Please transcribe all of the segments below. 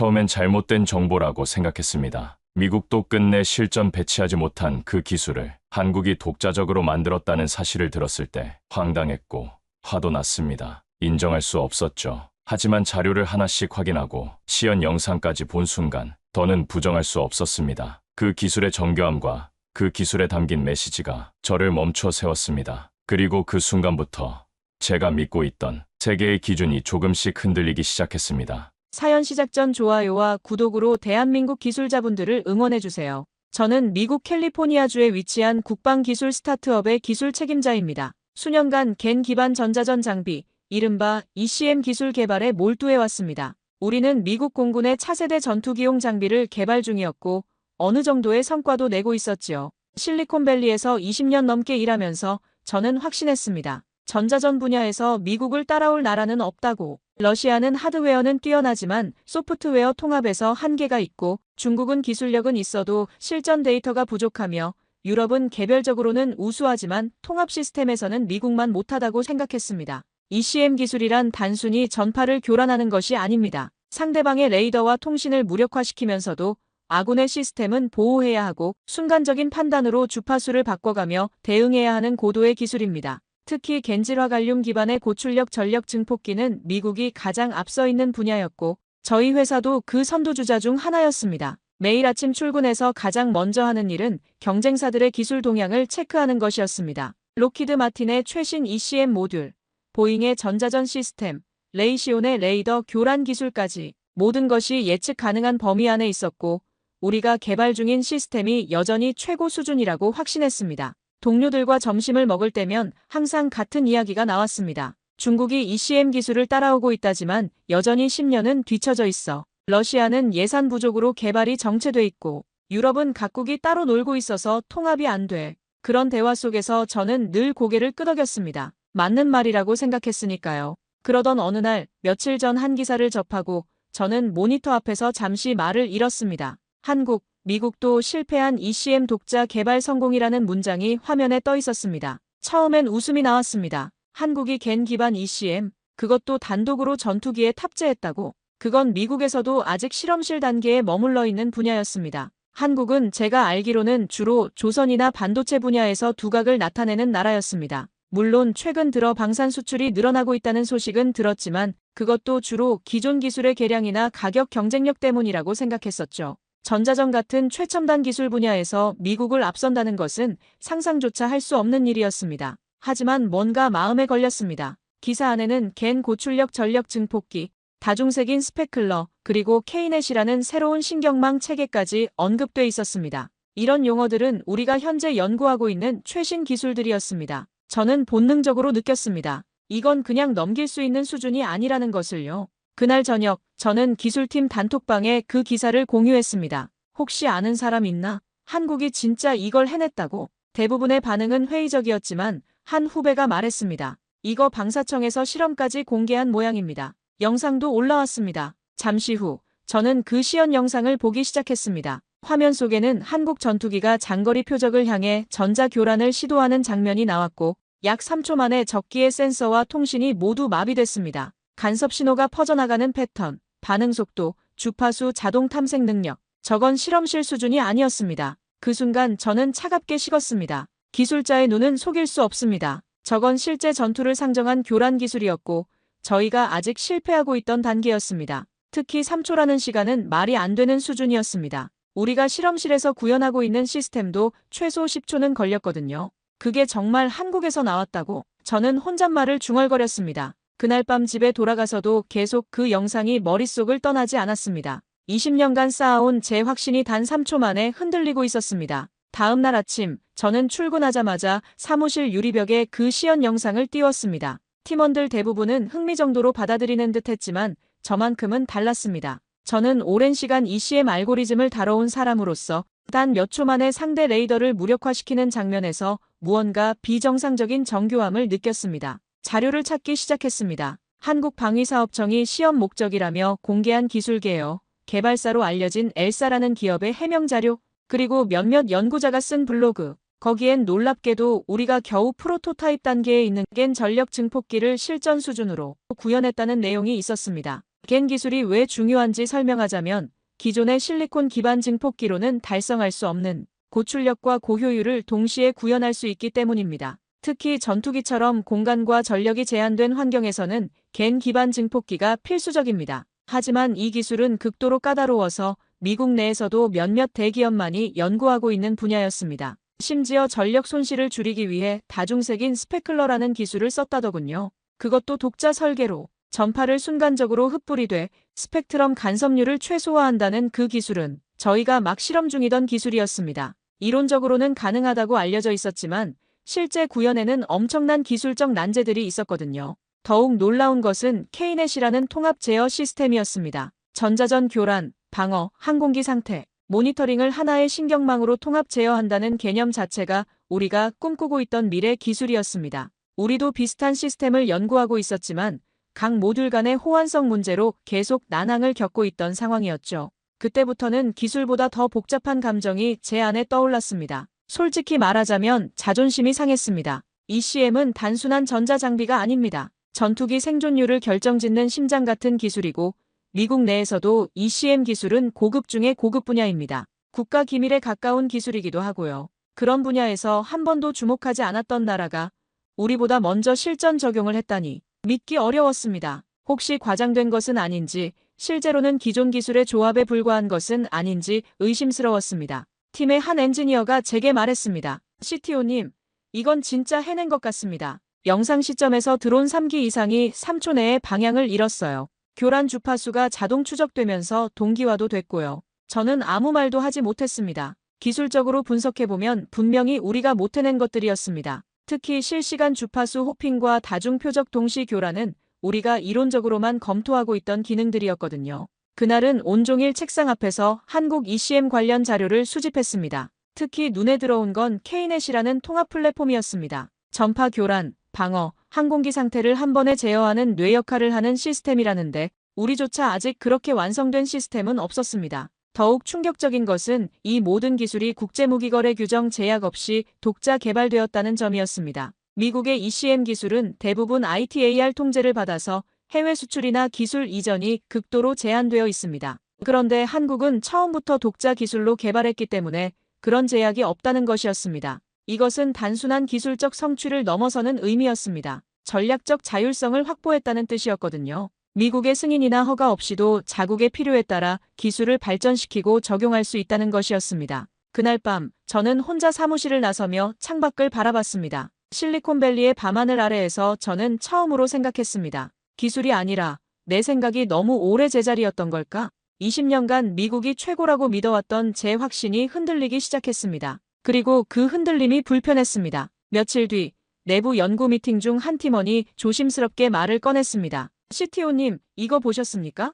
처음엔 잘못된 정보라고 생각했습니다. 미국도 끝내 실전 배치하지 못한 그 기술을 한국이 독자적으로 만들었다는 사실을 들었을 때 황당했고 화도 났습니다. 인정할 수 없었죠. 하지만 자료를 하나씩 확인하고 시연 영상까지 본 순간 더는 부정할 수 없었습니다. 그 기술의 정교함과 그 기술에 담긴 메시지가 저를 멈춰 세웠습니다. 그리고 그 순간부터 제가 믿고 있던 세계의 기준이 조금씩 흔들리기 시작했습니다. 사연 시작 전 좋아요와 구독으로 대한민국 기술자분들을 응원해주세요. 저는 미국 캘리포니아주에 위치한 국방기술 스타트업의 기술 책임자입니다. 수년간 겐 기반 전자전 장비, 이른바 ECM 기술 개발에 몰두해왔습니다. 우리는 미국 공군의 차세대 전투기용 장비를 개발 중이었고 어느 정도의 성과도 내고 있었지요. 실리콘밸리에서 20년 넘게 일하면서 저는 확신했습니다. 전자전 분야에서 미국을 따라올 나라는 없다고. 러시아는 하드웨어는 뛰어나지만 소프트웨어 통합에서 한계가 있고 중국은 기술력은 있어도 실전 데이터가 부족하며 유럽은 개별적으로는 우수하지만 통합 시스템에서는 미국만 못하다고 생각했습니다. ECM 기술이란 단순히 전파를 교란하는 것이 아닙니다. 상대방의 레이더와 통신을 무력화시키면서도 아군의 시스템은 보호해야 하고 순간적인 판단으로 주파수를 바꿔가며 대응해야 하는 고도의 기술입니다. 특히 겐질화 갈륨 기반의 고출력 전력 증폭기는 미국이 가장 앞서 있는 분야였고 저희 회사도 그 선두주자 중 하나였습니다. 매일 아침 출근해서 가장 먼저 하는 일은 경쟁사들의 기술 동향을 체크하는 것이었습니다. 록히드 마틴의 최신 ECM 모듈, 보잉의 전자전 시스템, 레이시온의 레이더 교란 기술까지 모든 것이 예측 가능한 범위 안에 있었고 우리가 개발 중인 시스템이 여전히 최고 수준이라고 확신했습니다. 동료들과 점심을 먹을 때면 항상 같은 이야기가 나왔습니다. 중국이 ECM 기술을 따라오고 있다지만 여전히 10년은 뒤처져 있어. 러시아는 예산 부족으로 개발이 정체돼 있고 유럽은 각국이 따로 놀고 있어서 통합이 안 돼. 그런 대화 속에서 저는 늘 고개를 끄덕였습니다. 맞는 말이라고 생각했으니까요. 그러던 어느 날 며칠 전 한 기사를 접하고 저는 모니터 앞에서 잠시 말을 잃었습니다. 한국, 미국도 실패한 ECM 독자 개발 성공이라는 문장이 화면에 떠 있었습니다. 처음엔 웃음이 나왔습니다. 한국이 겐 기반 ECM, 그것도 단독으로 전투기에 탑재했다고. 그건 미국에서도 아직 실험실 단계에 머물러 있는 분야였습니다. 한국은 제가 알기로는 주로 조선이나 반도체 분야에서 두각을 나타내는 나라였습니다. 물론 최근 들어 방산 수출이 늘어나고 있다는 소식은 들었지만 그것도 주로 기존 기술의 개량이나 가격 경쟁력 때문이라고 생각했었죠. 전자전 같은 최첨단 기술 분야에서 미국을 앞선다는 것은 상상조차 할 수 없는 일이었습니다. 하지만 뭔가 마음에 걸렸습니다. 기사 안에는 겐 고출력 전력 증폭기, 다중색인 스페클러, 그리고 K넷이라는 새로운 신경망 체계까지 언급돼 있었습니다. 이런 용어들은 우리가 현재 연구하고 있는 최신 기술들이었습니다. 저는 본능적으로 느꼈습니다. 이건 그냥 넘길 수 있는 수준이 아니라는 것을요. 그날 저녁, 저는 기술팀 단톡방에 그 기사를 공유했습니다. 혹시 아는 사람 있나? 한국이 진짜 이걸 해냈다고. 대부분의 반응은 회의적이었지만 한 후배가 말했습니다. 이거 방사청에서 실험까지 공개한 모양입니다. 영상도 올라왔습니다. 잠시 후, 저는 그 시연 영상을 보기 시작했습니다. 화면 속에는 한국 전투기가 장거리 표적을 향해 전자교란을 시도하는 장면이 나왔고 약 3초 만에 적기의 센서와 통신이 모두 마비됐습니다. 간섭 신호가 퍼져나가는 패턴, 반응 속도, 주파수 자동 탐색 능력. 저건 실험실 수준이 아니었습니다. 그 순간 저는 차갑게 식었습니다. 기술자의 눈은 속일 수 없습니다. 저건 실제 전투를 상정한 교란 기술이었고 저희가 아직 실패하고 있던 단계였습니다. 특히 3초라는 시간은 말이 안 되는 수준이었습니다. 우리가 실험실에서 구현하고 있는 시스템도 최소 10초는 걸렸거든요. 그게 정말 한국에서 나왔다고. 저는 혼잣말을 중얼거렸습니다. 그날 밤 집에 돌아가서도 계속 그 영상이 머릿속을 떠나지 않았습니다. 20년간 쌓아온 제 확신이 단 3초 만에 흔들리고 있었습니다. 다음 날 아침, 저는 출근하자마자 사무실 유리벽에 그 시연 영상을 띄웠습니다. 팀원들 대부분은 흥미 정도로 받아들이는 듯 했지만 저만큼은 달랐습니다. 저는 오랜 시간 ECM 알고리즘을 다뤄온 사람으로서 단 몇 초 만에 상대 레이더를 무력화시키는 장면에서 무언가 비정상적인 정교함을 느꼈습니다. 자료를 찾기 시작했습니다. 한국방위사업청이 시험 목적이라며 공개한 기술개요, 개발사로 알려진 엘사라는 기업의 해명 자료, 그리고 몇몇 연구자가 쓴 블로그. 거기엔 놀랍게도 우리가 겨우 프로토타입 단계에 있는 겐 전력 증폭기를 실전 수준으로 구현했다는 내용이 있었습니다. 겐 기술이 왜 중요한지 설명하자면 기존의 실리콘 기반 증폭기로는 달성할 수 없는 고출력과 고효율을 동시에 구현할 수 있기 때문입니다. 특히 전투기처럼 공간과 전력이 제한된 환경에서는 겐 기반 증폭기가 필수적입니다. 하지만 이 기술은 극도로 까다로워서 미국 내에서도 몇몇 대기업만이 연구하고 있는 분야였습니다. 심지어 전력 손실을 줄이기 위해 다중색인 스페클러라는 기술을 썼다더군요. 그것도 독자 설계로 전파를 순간적으로 흩뿌리되 스펙트럼 간섭률을 최소화한다는 그 기술은 저희가 막 실험 중이던 기술이었습니다. 이론적으로는 가능하다고 알려져 있었지만 실제 구현에는 엄청난 기술적 난제들이 있었거든요. 더욱 놀라운 것은 K넷이라는 통합 제어 시스템이었습니다. 전자전 교란, 방어, 항공기 상태, 모니터링을 하나의 신경망으로 통합 제어한다는 개념 자체가 우리가 꿈꾸고 있던 미래 기술이었습니다. 우리도 비슷한 시스템을 연구하고 있었지만 각 모듈 간의 호환성 문제로 계속 난항을 겪고 있던 상황이었죠. 그때부터는 기술보다 더 복잡한 감정이 제 안에 떠올랐습니다. 솔직히 말하자면 자존심이 상했습니다. ECM은 단순한 전자장비가 아닙니다. 전투기 생존율을 결정짓는 심장 같은 기술이고 미국 내에서도 ECM 기술은 고급 중의 고급 분야입니다. 국가 기밀에 가까운 기술이기도 하고요. 그런 분야에서 한 번도 주목하지 않았던 나라가 우리보다 먼저 실전 적용을 했다니 믿기 어려웠습니다. 혹시 과장된 것은 아닌지, 실제로는 기존 기술의 조합에 불과한 것은 아닌지 의심스러웠습니다. 팀의 한 엔지니어가 제게 말했습니다. CTO님, 이건 진짜 해낸 것 같습니다. 영상 시점에서 드론 3기 이상이 3초 내에 방향을 잃었어요. 교란 주파수가 자동 추적되면서 동기화도 됐고요. 저는 아무 말도 하지 못했습니다. 기술적으로 분석해보면 분명히 우리가 못해낸 것들이었습니다. 특히 실시간 주파수 호핑과 다중 표적 동시 교란은 우리가 이론적으로만 검토하고 있던 기능들이었거든요. 그날은 온종일 책상 앞에서 한국 ECM 관련 자료를 수집했습니다. 특히 눈에 들어온 건 K넷이라는 통합 플랫폼이었습니다. 전파 교란, 방어, 항공기 상태를 한 번에 제어하는 뇌 역할을 하는 시스템이라는데 우리조차 아직 그렇게 완성된 시스템은 없었습니다. 더욱 충격적인 것은 이 모든 기술이 국제무기거래 규정 제약 없이 독자 개발되었다는 점이었습니다. 미국의 ECM 기술은 대부분 ITAR 통제를 받아서 해외 수출이나 기술 이전이 극도로 제한되어 있습니다. 그런데 한국은 처음부터 독자 기술로 개발했기 때문에 그런 제약이 없다는 것이었습니다. 이것은 단순한 기술적 성취를 넘어서는 의미였습니다. 전략적 자율성을 확보했다는 뜻이었거든요. 미국의 승인이나 허가 없이도 자국의 필요에 따라 기술을 발전시키고 적용할 수 있다는 것이었습니다. 그날 밤 저는 혼자 사무실을 나서며 창밖을 바라봤습니다. 실리콘밸리의 밤하늘 아래에서 저는 처음으로 생각했습니다. 기술이 아니라 내 생각이 너무 오래 제자리였던 걸까? 20년간 미국이 최고라고 믿어왔던 제 확신이 흔들리기 시작했습니다. 그리고 그 흔들림이 불편했습니다. 며칠 뒤 내부 연구 미팅 중 한 팀원이 조심스럽게 말을 꺼냈습니다. CTO님, 이거 보셨습니까?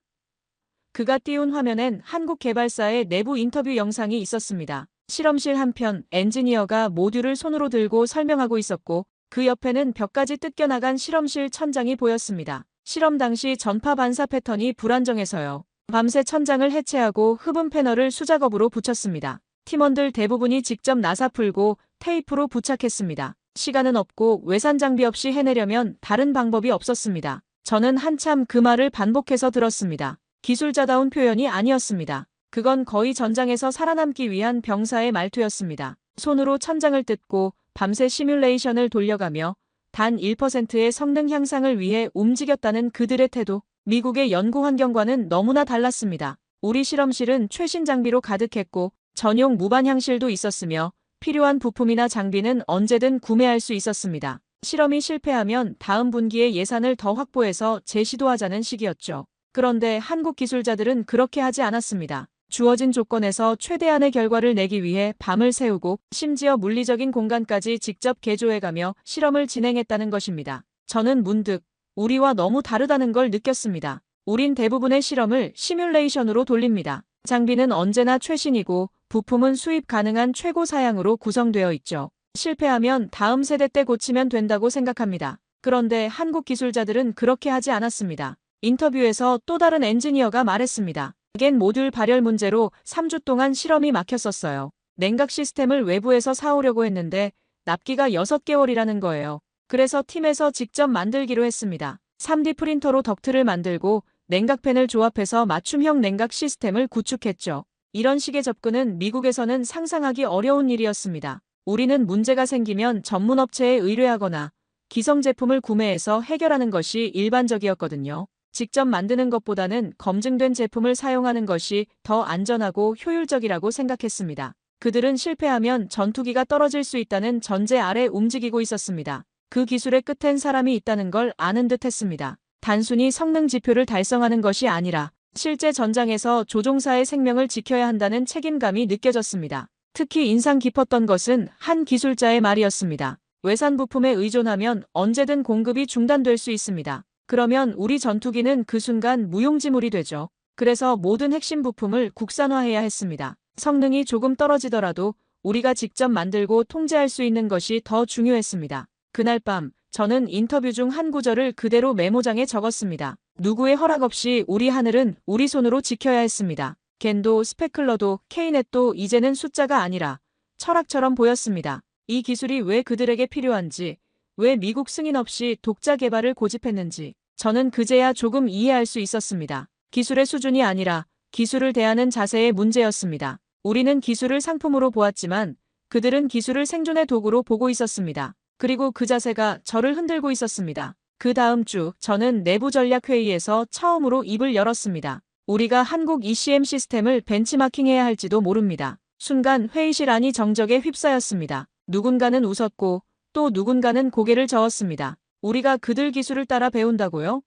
그가 띄운 화면엔 한국 개발사의 내부 인터뷰 영상이 있었습니다. 실험실 한편 엔지니어가 모듈을 손으로 들고 설명하고 있었고 그 옆에는 벽까지 뜯겨나간 실험실 천장이 보였습니다. 실험 당시 전파 반사 패턴이 불안정해서요. 밤새 천장을 해체하고 흡음 패널을 수작업으로 붙였습니다. 팀원들 대부분이 직접 나사 풀고 테이프로 부착했습니다. 시간은 없고 외산 장비 없이 해내려면 다른 방법이 없었습니다. 저는 한참 그 말을 반복해서 들었습니다. 기술자다운 표현이 아니었습니다. 그건 거의 전장에서 살아남기 위한 병사의 말투였습니다. 손으로 천장을 뜯고 밤새 시뮬레이션을 돌려가며 단 1%의 성능 향상을 위해 움직였다는 그들의 태도. 미국의 연구 환경과는 너무나 달랐습니다. 우리 실험실은 최신 장비로 가득했고 전용 무반향실도 있었으며 필요한 부품이나 장비는 언제든 구매할 수 있었습니다. 실험이 실패하면 다음 분기에 예산을 더 확보해서 재시도하자는 식이었죠. 그런데 한국 기술자들은 그렇게 하지 않았습니다. 주어진 조건에서 최대한의 결과를 내기 위해 밤을 새우고 심지어 물리적인 공간까지 직접 개조해가며 실험을 진행했다는 것입니다. 저는 문득 우리와 너무 다르다는 걸 느꼈습니다. 우린 대부분의 실험을 시뮬레이션으로 돌립니다. 장비는 언제나 최신이고 부품은 수입 가능한 최고 사양으로 구성되어 있죠. 실패하면 다음 세대 때 고치면 된다고 생각합니다. 그런데 한국 기술자들은 그렇게 하지 않았습니다. 인터뷰에서 또 다른 엔지니어가 말했습니다. 겐 모듈 발열 문제로 3주 동안 실험이 막혔었어요. 냉각 시스템을 외부에서 사오려고 했는데 납기가 6개월이라는 거예요. 그래서 팀에서 직접 만들기로 했습니다. 3D 프린터로 덕트를 만들고 냉각팬을 조합해서 맞춤형 냉각 시스템을 구축했죠. 이런 식의 접근은 미국에서는 상상하기 어려운 일이었습니다. 우리는 문제가 생기면 전문 업체에 의뢰하거나 기성 제품을 구매해서 해결하는 것이 일반적이었거든요. 직접 만드는 것보다는 검증된 제품을 사용하는 것이 더 안전하고 효율적이라고 생각했습니다. 그들은 실패하면 전투기가 떨어질 수 있다는 전제 아래 움직이고 있었습니다. 그 기술의 끝엔 사람이 있다는 걸 아는 듯 했습니다. 단순히 성능 지표를 달성하는 것이 아니라 실제 전장에서 조종사의 생명을 지켜야 한다는 책임감이 느껴졌습니다. 특히 인상 깊었던 것은 한 기술자의 말이었습니다. 외산 부품에 의존하면 언제든 공급이 중단될 수 있습니다. 그러면 우리 전투기는 그 순간 무용지물이 되죠. 그래서 모든 핵심 부품을 국산화해야 했습니다. 성능이 조금 떨어지더라도 우리가 직접 만들고 통제할 수 있는 것이 더 중요했습니다. 그날 밤 저는 인터뷰 중 한 구절을 그대로 메모장에 적었습니다. 누구의 허락 없이 우리 하늘은 우리 손으로 지켜야 했습니다. 겐도 스페클러도 케이넷도 이제는 숫자가 아니라 철학처럼 보였습니다. 이 기술이 왜 그들에게 필요한지, 왜 미국 승인 없이 독자 개발을 고집했는지 저는 그제야 조금 이해할 수 있었습니다. 기술의 수준이 아니라 기술을 대하는 자세의 문제였습니다. 우리는 기술을 상품으로 보았지만 그들은 기술을 생존의 도구로 보고 있었습니다. 그리고 그 자세가 저를 흔들고 있었습니다. 그 다음 주 저는 내부 전략 회의에서 처음으로 입을 열었습니다. 우리가 한국 ECM 시스템을 벤치마킹해야 할지도 모릅니다. 순간 회의실 안이 정적에 휩싸였습니다. 누군가는 웃었고 또 누군가는 고개를 저었습니다. 우리가 그들 기술을 따라 배운다고요?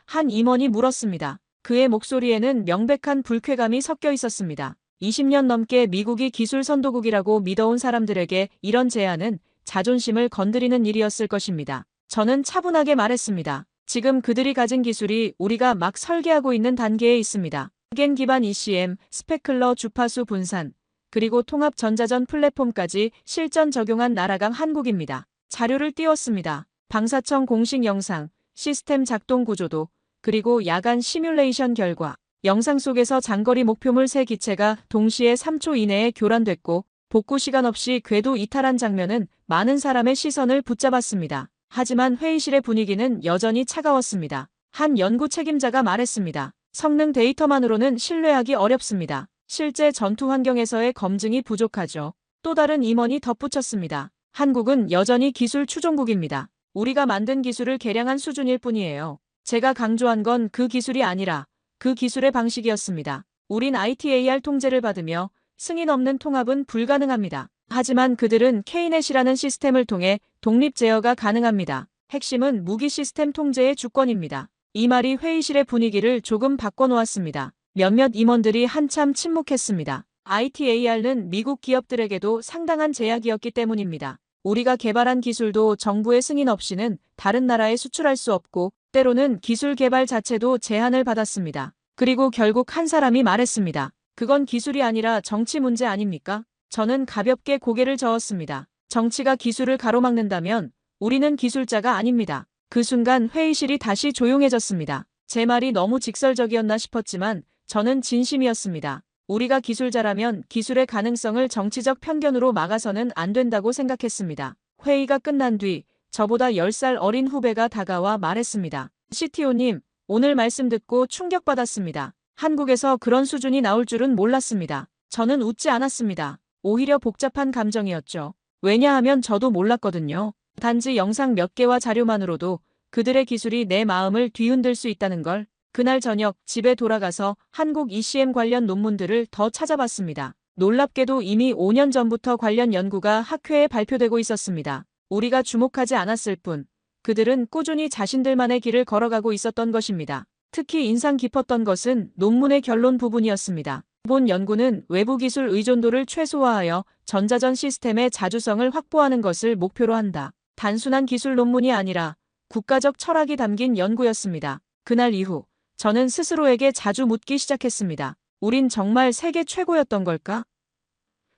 한 임원이 물었습니다. 그의 목소리에는 명백한 불쾌감이 섞여 있었습니다. 20년 넘게 미국이 기술 선도국이라고 믿어온 사람들에게 이런 제안은 자존심을 건드리는 일이었을 것입니다. 저는 차분하게 말했습니다. 지금 그들이 가진 기술이 우리가 막 설계하고 있는 단계에 있습니다. 겐 기반 ECM, 스페클러 주파수 분산, 그리고 통합 전자전 플랫폼까지 실전 적용한 나라가 한국입니다. 자료를 띄웠습니다. 방사청 공식 영상, 시스템 작동 구조도, 그리고 야간 시뮬레이션 결과. 영상 속에서 장거리 목표물 3기체가 동시에 3초 이내에 교란됐고 복구 시간 없이 궤도 이탈한 장면은 많은 사람의 시선을 붙잡았습니다. 하지만 회의실의 분위기는 여전히 차가웠습니다. 한 연구 책임자가 말했습니다. 성능 데이터만으로는 신뢰하기 어렵습니다. 실제 전투 환경에서의 검증이 부족하죠. 또 다른 임원이 덧붙였습니다. 한국은 여전히 기술 추종국입니다. 우리가 만든 기술을 개량한 수준일 뿐이에요. 제가 강조한 건 그 기술이 아니라 그 기술의 방식이었습니다. 우린 ITAR 통제를 받으며 승인 없는 통합은 불가능합니다. 하지만 그들은 K넷이라는 시스템을 통해 독립 제어가 가능합니다. 핵심은 무기 시스템 통제의 주권입니다. 이 말이 회의실의 분위기를 조금 바꿔놓았습니다. 몇몇 임원들이 한참 침묵했습니다. ITAR는 미국 기업들에게도 상당한 제약이었기 때문입니다. 우리가 개발한 기술도 정부의 승인 없이는 다른 나라에 수출할 수 없고 때로는 기술 개발 자체도 제한을 받았습니다. 그리고 결국 한 사람이 말했습니다. 그건 기술이 아니라 정치 문제 아닙니까? 저는 가볍게 고개를 저었습니다. 정치가 기술을 가로막는다면 우리는 기술자가 아닙니다. 그 순간 회의실이 다시 조용해졌습니다. 제 말이 너무 직설적이었나 싶었지만 저는 진심이었습니다. 우리가 기술자라면 기술의 가능성을 정치적 편견으로 막아서는 안 된다고 생각했습니다. 회의가 끝난 뒤 저보다 10살 어린 후배가 다가와 말했습니다. CTO님, 오늘 말씀 듣고 충격받았습니다. 한국에서 그런 수준이 나올 줄은 몰랐습니다. 저는 웃지 않았습니다. 오히려 복잡한 감정이었죠. 왜냐하면 저도 몰랐거든요. 단지 영상 몇 개와 자료만으로도 그들의 기술이 내 마음을 뒤흔들 수 있다는 걸. 그날 저녁 집에 돌아가서 한국 ECM 관련 논문들을 더 찾아봤습니다. 놀랍게도 이미 5년 전부터 관련 연구가 학회에 발표되고 있었습니다. 우리가 주목하지 않았을 뿐 그들은 꾸준히 자신들만의 길을 걸어가고 있었던 것입니다. 특히 인상 깊었던 것은 논문의 결론 부분이었습니다. 본 연구는 외부 기술 의존도를 최소화하여 전자전 시스템의 자주성을 확보하는 것을 목표로 한다. 단순한 기술 논문이 아니라 국가적 철학이 담긴 연구였습니다. 그날 이후 저는 스스로에게 자주 묻기 시작했습니다. 우린 정말 세계 최고였던 걸까?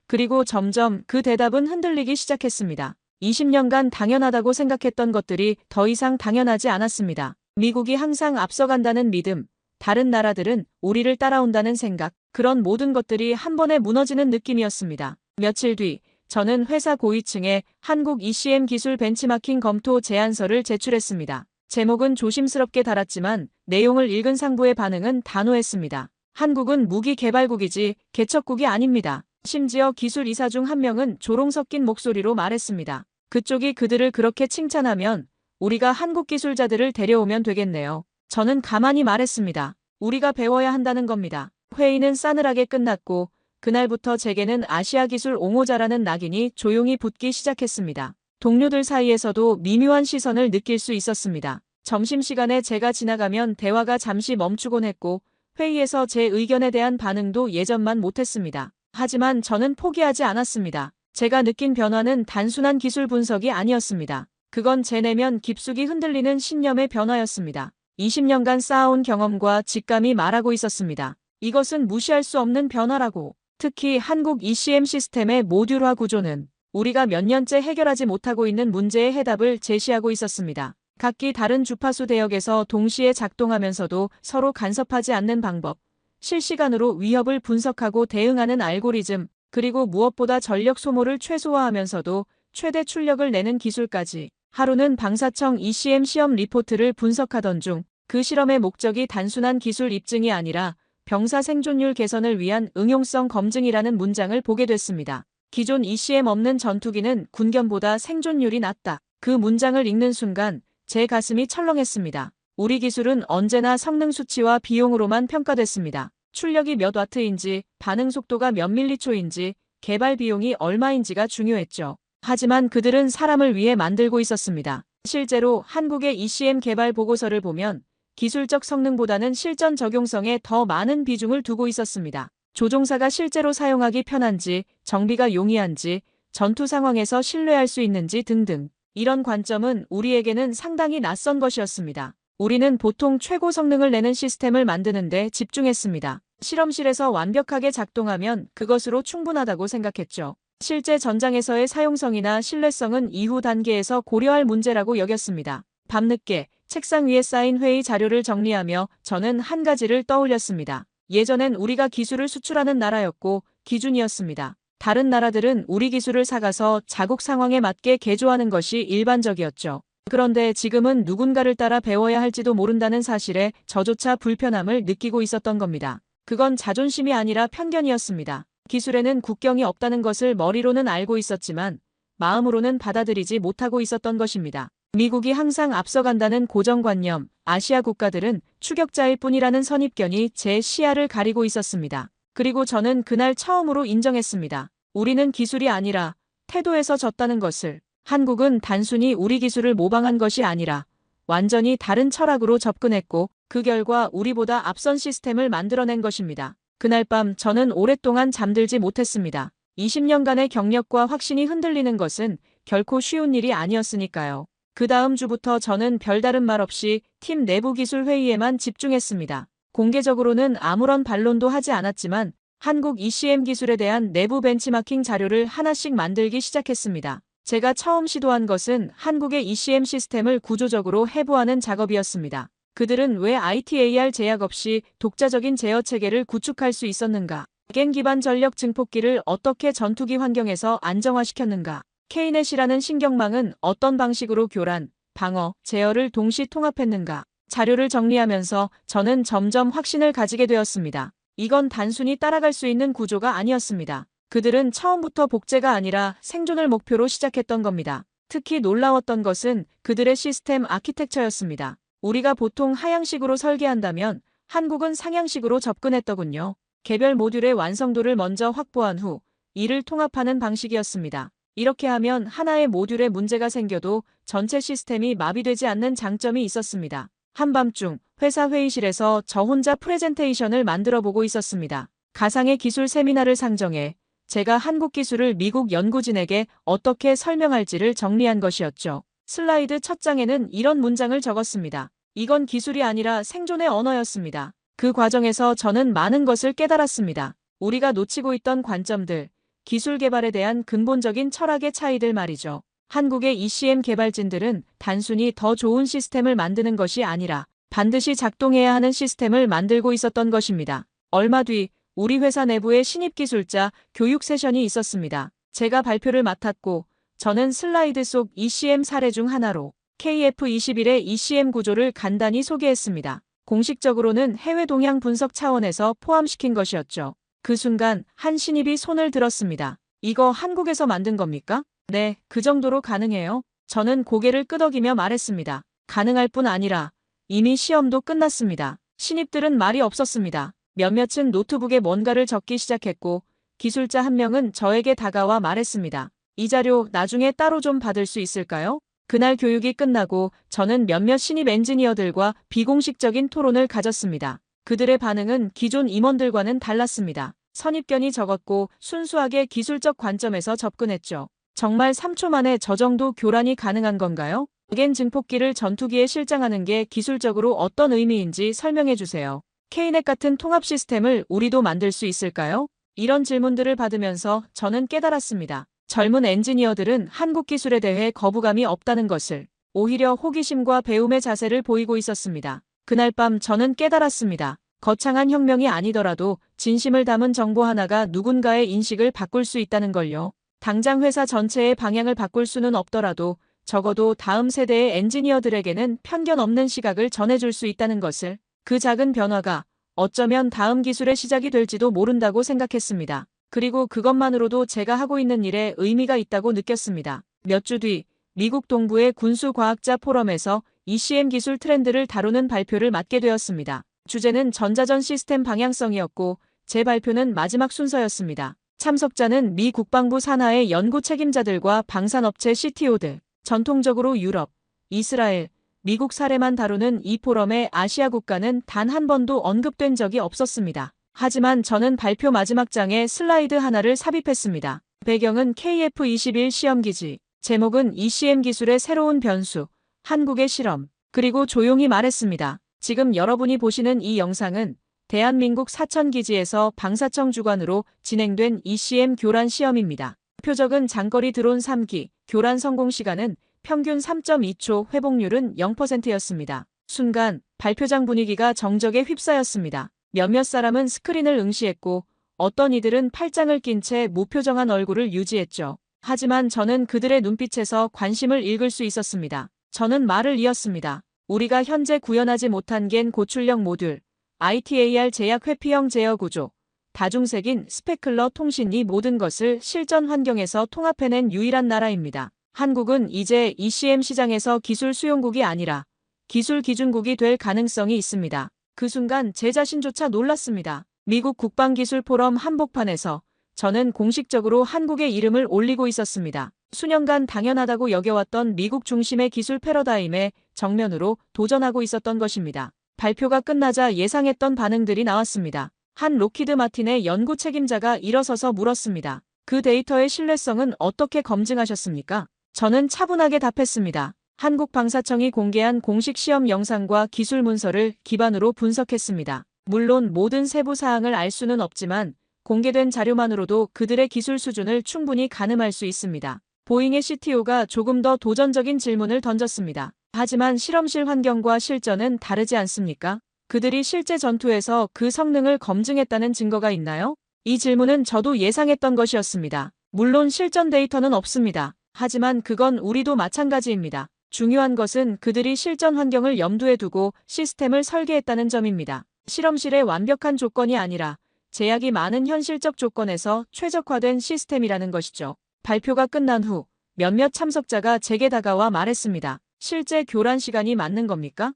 그리고 점점 그 대답은 흔들리기 시작했습니다. 20년간 당연하다고 생각했던 것들이 더 이상 당연하지 않았습니다. 미국이 항상 앞서간다는 믿음, 다른 나라들은 우리를 따라온다는 생각, 그런 모든 것들이 한 번에 무너지는 느낌이었습니다. 며칠 뒤 저는 회사 고위층에 한국 ECM 기술 벤치마킹 검토 제안서를 제출했습니다. 제목은 조심스럽게 달았지만 내용을 읽은 상부의 반응은 단호했습니다. 한국은 무기 개발국이지 개척국이 아닙니다. 심지어 기술 이사 중 한 명은 조롱 섞인 목소리로 말했습니다. 그쪽이 그들을 그렇게 칭찬하면 우리가 한국 기술자들을 데려오면 되겠네요. 저는 가만히 말했습니다. 우리가 배워야 한다는 겁니다. 회의는 싸늘하게 끝났고 그날부터 제게는 아시아 기술 옹호자라는 낙인이 조용히 붙기 시작했습니다. 동료들 사이에서도 미묘한 시선을 느낄 수 있었습니다. 점심시간에 제가 지나가면 대화가 잠시 멈추곤 했고 회의에서 제 의견에 대한 반응도 예전만 못했습니다. 하지만 저는 포기하지 않았습니다. 제가 느낀 변화는 단순한 기술 분석이 아니었습니다. 그건 제 내면 깊숙이 흔들리는 신념의 변화였습니다. 20년간 쌓아온 경험과 직감이 말하고 있었습니다. 이것은 무시할 수 없는 변화라고. 특히 한국 ECM 시스템의 모듈화 구조는 우리가 몇 년째 해결하지 못하고 있는 문제의 해답을 제시하고 있었습니다. 각기 다른 주파수 대역에서 동시에 작동하면서도 서로 간섭하지 않는 방법, 실시간으로 위협을 분석하고 대응하는 알고리즘, 그리고 무엇보다 전력 소모를 최소화하면서도 최대 출력을 내는 기술까지. 하루는 방사청 ECM 시험 리포트를 분석하던 중 그 실험의 목적이 단순한 기술 입증이 아니라 병사 생존율 개선을 위한 응용성 검증이라는 문장을 보게 됐습니다. 기존 ECM 없는 전투기는 군견보다 생존율이 낮다. 그 문장을 읽는 순간 제 가슴이 철렁했습니다. 우리 기술은 언제나 성능 수치와 비용으로만 평가됐습니다. 출력이 몇 와트인지, 반응 속도가 몇 밀리초인지, 개발 비용이 얼마인지가 중요했죠. 하지만 그들은 사람을 위해 만들고 있었습니다. 실제로 한국의 ECM 개발 보고서를 보면 기술적 성능보다는 실전 적용성에 더 많은 비중을 두고 있었습니다. 조종사가 실제로 사용하기 편한지, 정비가 용이한지, 전투 상황에서 신뢰할 수 있는지 등등. 이런 관점은 우리에게는 상당히 낯선 것이었습니다. 우리는 보통 최고 성능을 내는 시스템을 만드는 데 집중했습니다. 실험실에서 완벽하게 작동하면 그것으로 충분하다고 생각했죠. 실제 전장에서의 사용성이나 신뢰성은 이후 단계에서 고려할 문제라고 여겼습니다. 밤늦게 책상 위에 쌓인 회의 자료를 정리하며 저는 한 가지를 떠올렸습니다. 예전엔 우리가 기술을 수출하는 나라였고 기준이었습니다. 다른 나라들은 우리 기술을 사가서 자국 상황에 맞게 개조하는 것이 일반적이었죠. 그런데 지금은 누군가를 따라 배워야 할지도 모른다는 사실에 저조차 불편함을 느끼고 있었던 겁니다. 그건 자존심이 아니라 편견이었습니다. 기술에는 국경이 없다는 것을 머리로는 알고 있었지만 마음으로는 받아들이지 못하고 있었던 것입니다. 미국이 항상 앞서간다는 고정관념, 아시아 국가들은 추격자일 뿐이라는 선입견이 제 시야를 가리고 있었습니다. 그리고 저는 그날 처음으로 인정했습니다. 우리는 기술이 아니라 태도에서 졌다는 것을. 한국은 단순히 우리 기술을 모방한 것이 아니라 완전히 다른 철학으로 접근했고 그 결과 우리보다 앞선 시스템을 만들어낸 것입니다. 그날 밤 저는 오랫동안 잠들지 못했습니다. 20년간의 경력과 확신이 흔들리는 것은 결코 쉬운 일이 아니었으니까요. 그 다음 주부터 저는 별다른 말 없이 팀 내부 기술 회의에만 집중했습니다. 공개적으로는 아무런 반론도 하지 않았지만 한국 ECM 기술에 대한 내부 벤치마킹 자료를 하나씩 만들기 시작했습니다. 제가 처음 시도한 것은 한국의 ECM 시스템을 구조적으로 해부하는 작업이었습니다. 그들은 왜 ITAR 제약 없이 독자적인 제어 체계를 구축할 수 있었는가? 겐 기반 전력 증폭기를 어떻게 전투기 환경에서 안정화시켰는가? K넷이라는 신경망은 어떤 방식으로 교란, 방어, 제어를 동시 통합했는가? 자료를 정리하면서 저는 점점 확신을 가지게 되었습니다. 이건 단순히 따라갈 수 있는 구조가 아니었습니다. 그들은 처음부터 복제가 아니라 생존을 목표로 시작했던 겁니다. 특히 놀라웠던 것은 그들의 시스템 아키텍처였습니다. 우리가 보통 하향식으로 설계한다면 한국은 상향식으로 접근했더군요. 개별 모듈의 완성도를 먼저 확보한 후 이를 통합하는 방식이었습니다. 이렇게 하면 하나의 모듈에 문제가 생겨도 전체 시스템이 마비되지 않는 장점이 있었습니다. 한밤중 회사 회의실에서 저 혼자 프레젠테이션을 만들어 보고 있었습니다. 가상의 기술 세미나를 상정해 제가 한국 기술을 미국 연구진에게 어떻게 설명할지를 정리한 것이었죠. 슬라이드 첫 장에는 이런 문장을 적었습니다. 이건 기술이 아니라 생존의 언어였습니다. 그 과정에서 저는 많은 것을 깨달았습니다. 우리가 놓치고 있던 관점들, 기술 개발에 대한 근본적인 철학의 차이들 말이죠. 한국의 ECM 개발진들은 단순히 더 좋은 시스템을 만드는 것이 아니라 반드시 작동해야 하는 시스템을 만들고 있었던 것입니다. 얼마 뒤 우리 회사 내부에 신입 기술자 교육 세션이 있었습니다. 제가 발표를 맡았고 저는 슬라이드 속 ECM 사례 중 하나로 KF21의 ECM 구조를 간단히 소개했습니다. 공식적으로는 해외 동향 분석 차원에서 포함시킨 것이었죠. 그 순간 한 신입이 손을 들었습니다. 이거 한국에서 만든 겁니까? 네, 그 정도로 가능해요. 저는 고개를 끄덕이며 말했습니다. 가능할 뿐 아니라 이미 시험도 끝났습니다. 신입들은 말이 없었습니다. 몇몇은 노트북에 뭔가를 적기 시작했고 기술자 한 명은 저에게 다가와 말했습니다. 이 자료 나중에 따로 좀 받을 수 있을까요? 그날 교육이 끝나고 저는 몇몇 신입 엔지니어들과 비공식적인 토론을 가졌습니다. 그들의 반응은 기존 임원들과는 달랐습니다. 선입견이 적었고 순수하게 기술적 관점에서 접근했죠. 정말 3초 만에 저 정도 교란이 가능한 건가요? 겐 증폭기를 전투기에 실장하는 게 기술적으로 어떤 의미인지 설명해 주세요. K넷 같은 통합 시스템을 우리도 만들 수 있을까요? 이런 질문들을 받으면서 저는 깨달았습니다. 젊은 엔지니어들은 한국 기술에 대해 거부감이 없다는 것을, 오히려 호기심과 배움의 자세를 보이고 있었습니다. 그날 밤 저는 깨달았습니다. 거창한 혁명이 아니더라도 진심을 담은 정보 하나가 누군가의 인식을 바꿀 수 있다는 걸요. 당장 회사 전체의 방향을 바꿀 수는 없더라도 적어도 다음 세대의 엔지니어들에게는 편견 없는 시각을 전해줄 수 있다는 것을, 그 작은 변화가 어쩌면 다음 기술의 시작이 될지도 모른다고 생각했습니다. 그리고 그것만으로도 제가 하고 있는 일에 의미가 있다고 느꼈습니다. 몇 주 뒤 미국 동부의 군수과학자 포럼에서 ECM 기술 트렌드를 다루는 발표를 맡게 되었습니다. 주제는 전자전 시스템 방향성이었고 제 발표는 마지막 순서였습니다. 참석자는 미 국방부 산하의 연구 책임자들과 방산업체 CTO들, 전통적으로 유럽, 이스라엘, 미국 사례만 다루는 이 포럼에 아시아 국가는 단 한 번도 언급된 적이 없었습니다. 하지만 저는 발표 마지막 장에 슬라이드 하나를 삽입했습니다. 배경은 KF21 시험기지, 제목은 ECM 기술의 새로운 변수, 한국의 실험, 그리고 조용히 말했습니다. 지금 여러분이 보시는 이 영상은 대한민국 사천기지에서 방사청 주관으로 진행된 ECM 교란 시험입니다. 표적은 장거리 드론 3기, 교란 성공 시간은 평균 3.2초, 회복률은 0%였습니다. 순간 발표장 분위기가 정적에 휩싸였습니다. 몇몇 사람은 스크린을 응시했고 어떤 이들은 팔짱을 낀 채 무표정한 얼굴을 유지했죠. 하지만 저는 그들의 눈빛에서 관심을 읽을 수 있었습니다. 저는 말을 이었습니다. 우리가 현재 구현하지 못한 겐 고출력 모듈, ITAR 제약 회피형 제어 구조, 다중색인 스페클러 통신 이 모든 것을 실전 환경에서 통합해낸 유일한 나라입니다. 한국은 이제 ECM 시장에서 기술 수용국이 아니라 기술 기준국이 될 가능성이 있습니다. 그 순간 제 자신조차 놀랐습니다. 미국 국방기술 포럼 한복판에서 저는 공식적으로 한국의 이름을 올리고 있었습니다. 수년간 당연하다고 여겨왔던 미국 중심의 기술 패러다임에 정면으로 도전하고 있었던 것입니다. 발표가 끝나자 예상했던 반응들이 나왔습니다. 한 록히드 마틴의 연구 책임자가 일어서서 물었습니다. 그 데이터의 신뢰성은 어떻게 검증하셨습니까? 저는 차분하게 답했습니다. 한국 방사청이 공개한 공식 시험 영상과 기술 문서를 기반으로 분석했습니다. 물론 모든 세부 사항을 알 수는 없지만 공개된 자료만으로도 그들의 기술 수준을 충분히 가늠할 수 있습니다. 보잉의 CTO가 조금 더 도전적인 질문을 던졌습니다. 하지만 실험실 환경과 실전은 다르지 않습니까? 그들이 실제 전투에서 그 성능을 검증했다는 증거가 있나요? 이 질문은 저도 예상했던 것이었습니다. 물론 실전 데이터는 없습니다. 하지만 그건 우리도 마찬가지입니다. 중요한 것은 그들이 실전 환경을 염두에 두고 시스템을 설계했다는 점입니다. 실험실의 완벽한 조건이 아니라 제약이 많은 현실적 조건에서 최적화된 시스템이라는 것이죠. 발표가 끝난 후 몇몇 참석자가 제게 다가와 말했습니다. 실제 교란 시간이 맞는 겁니까?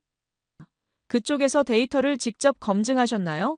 그쪽에서 데이터를 직접 검증하셨나요?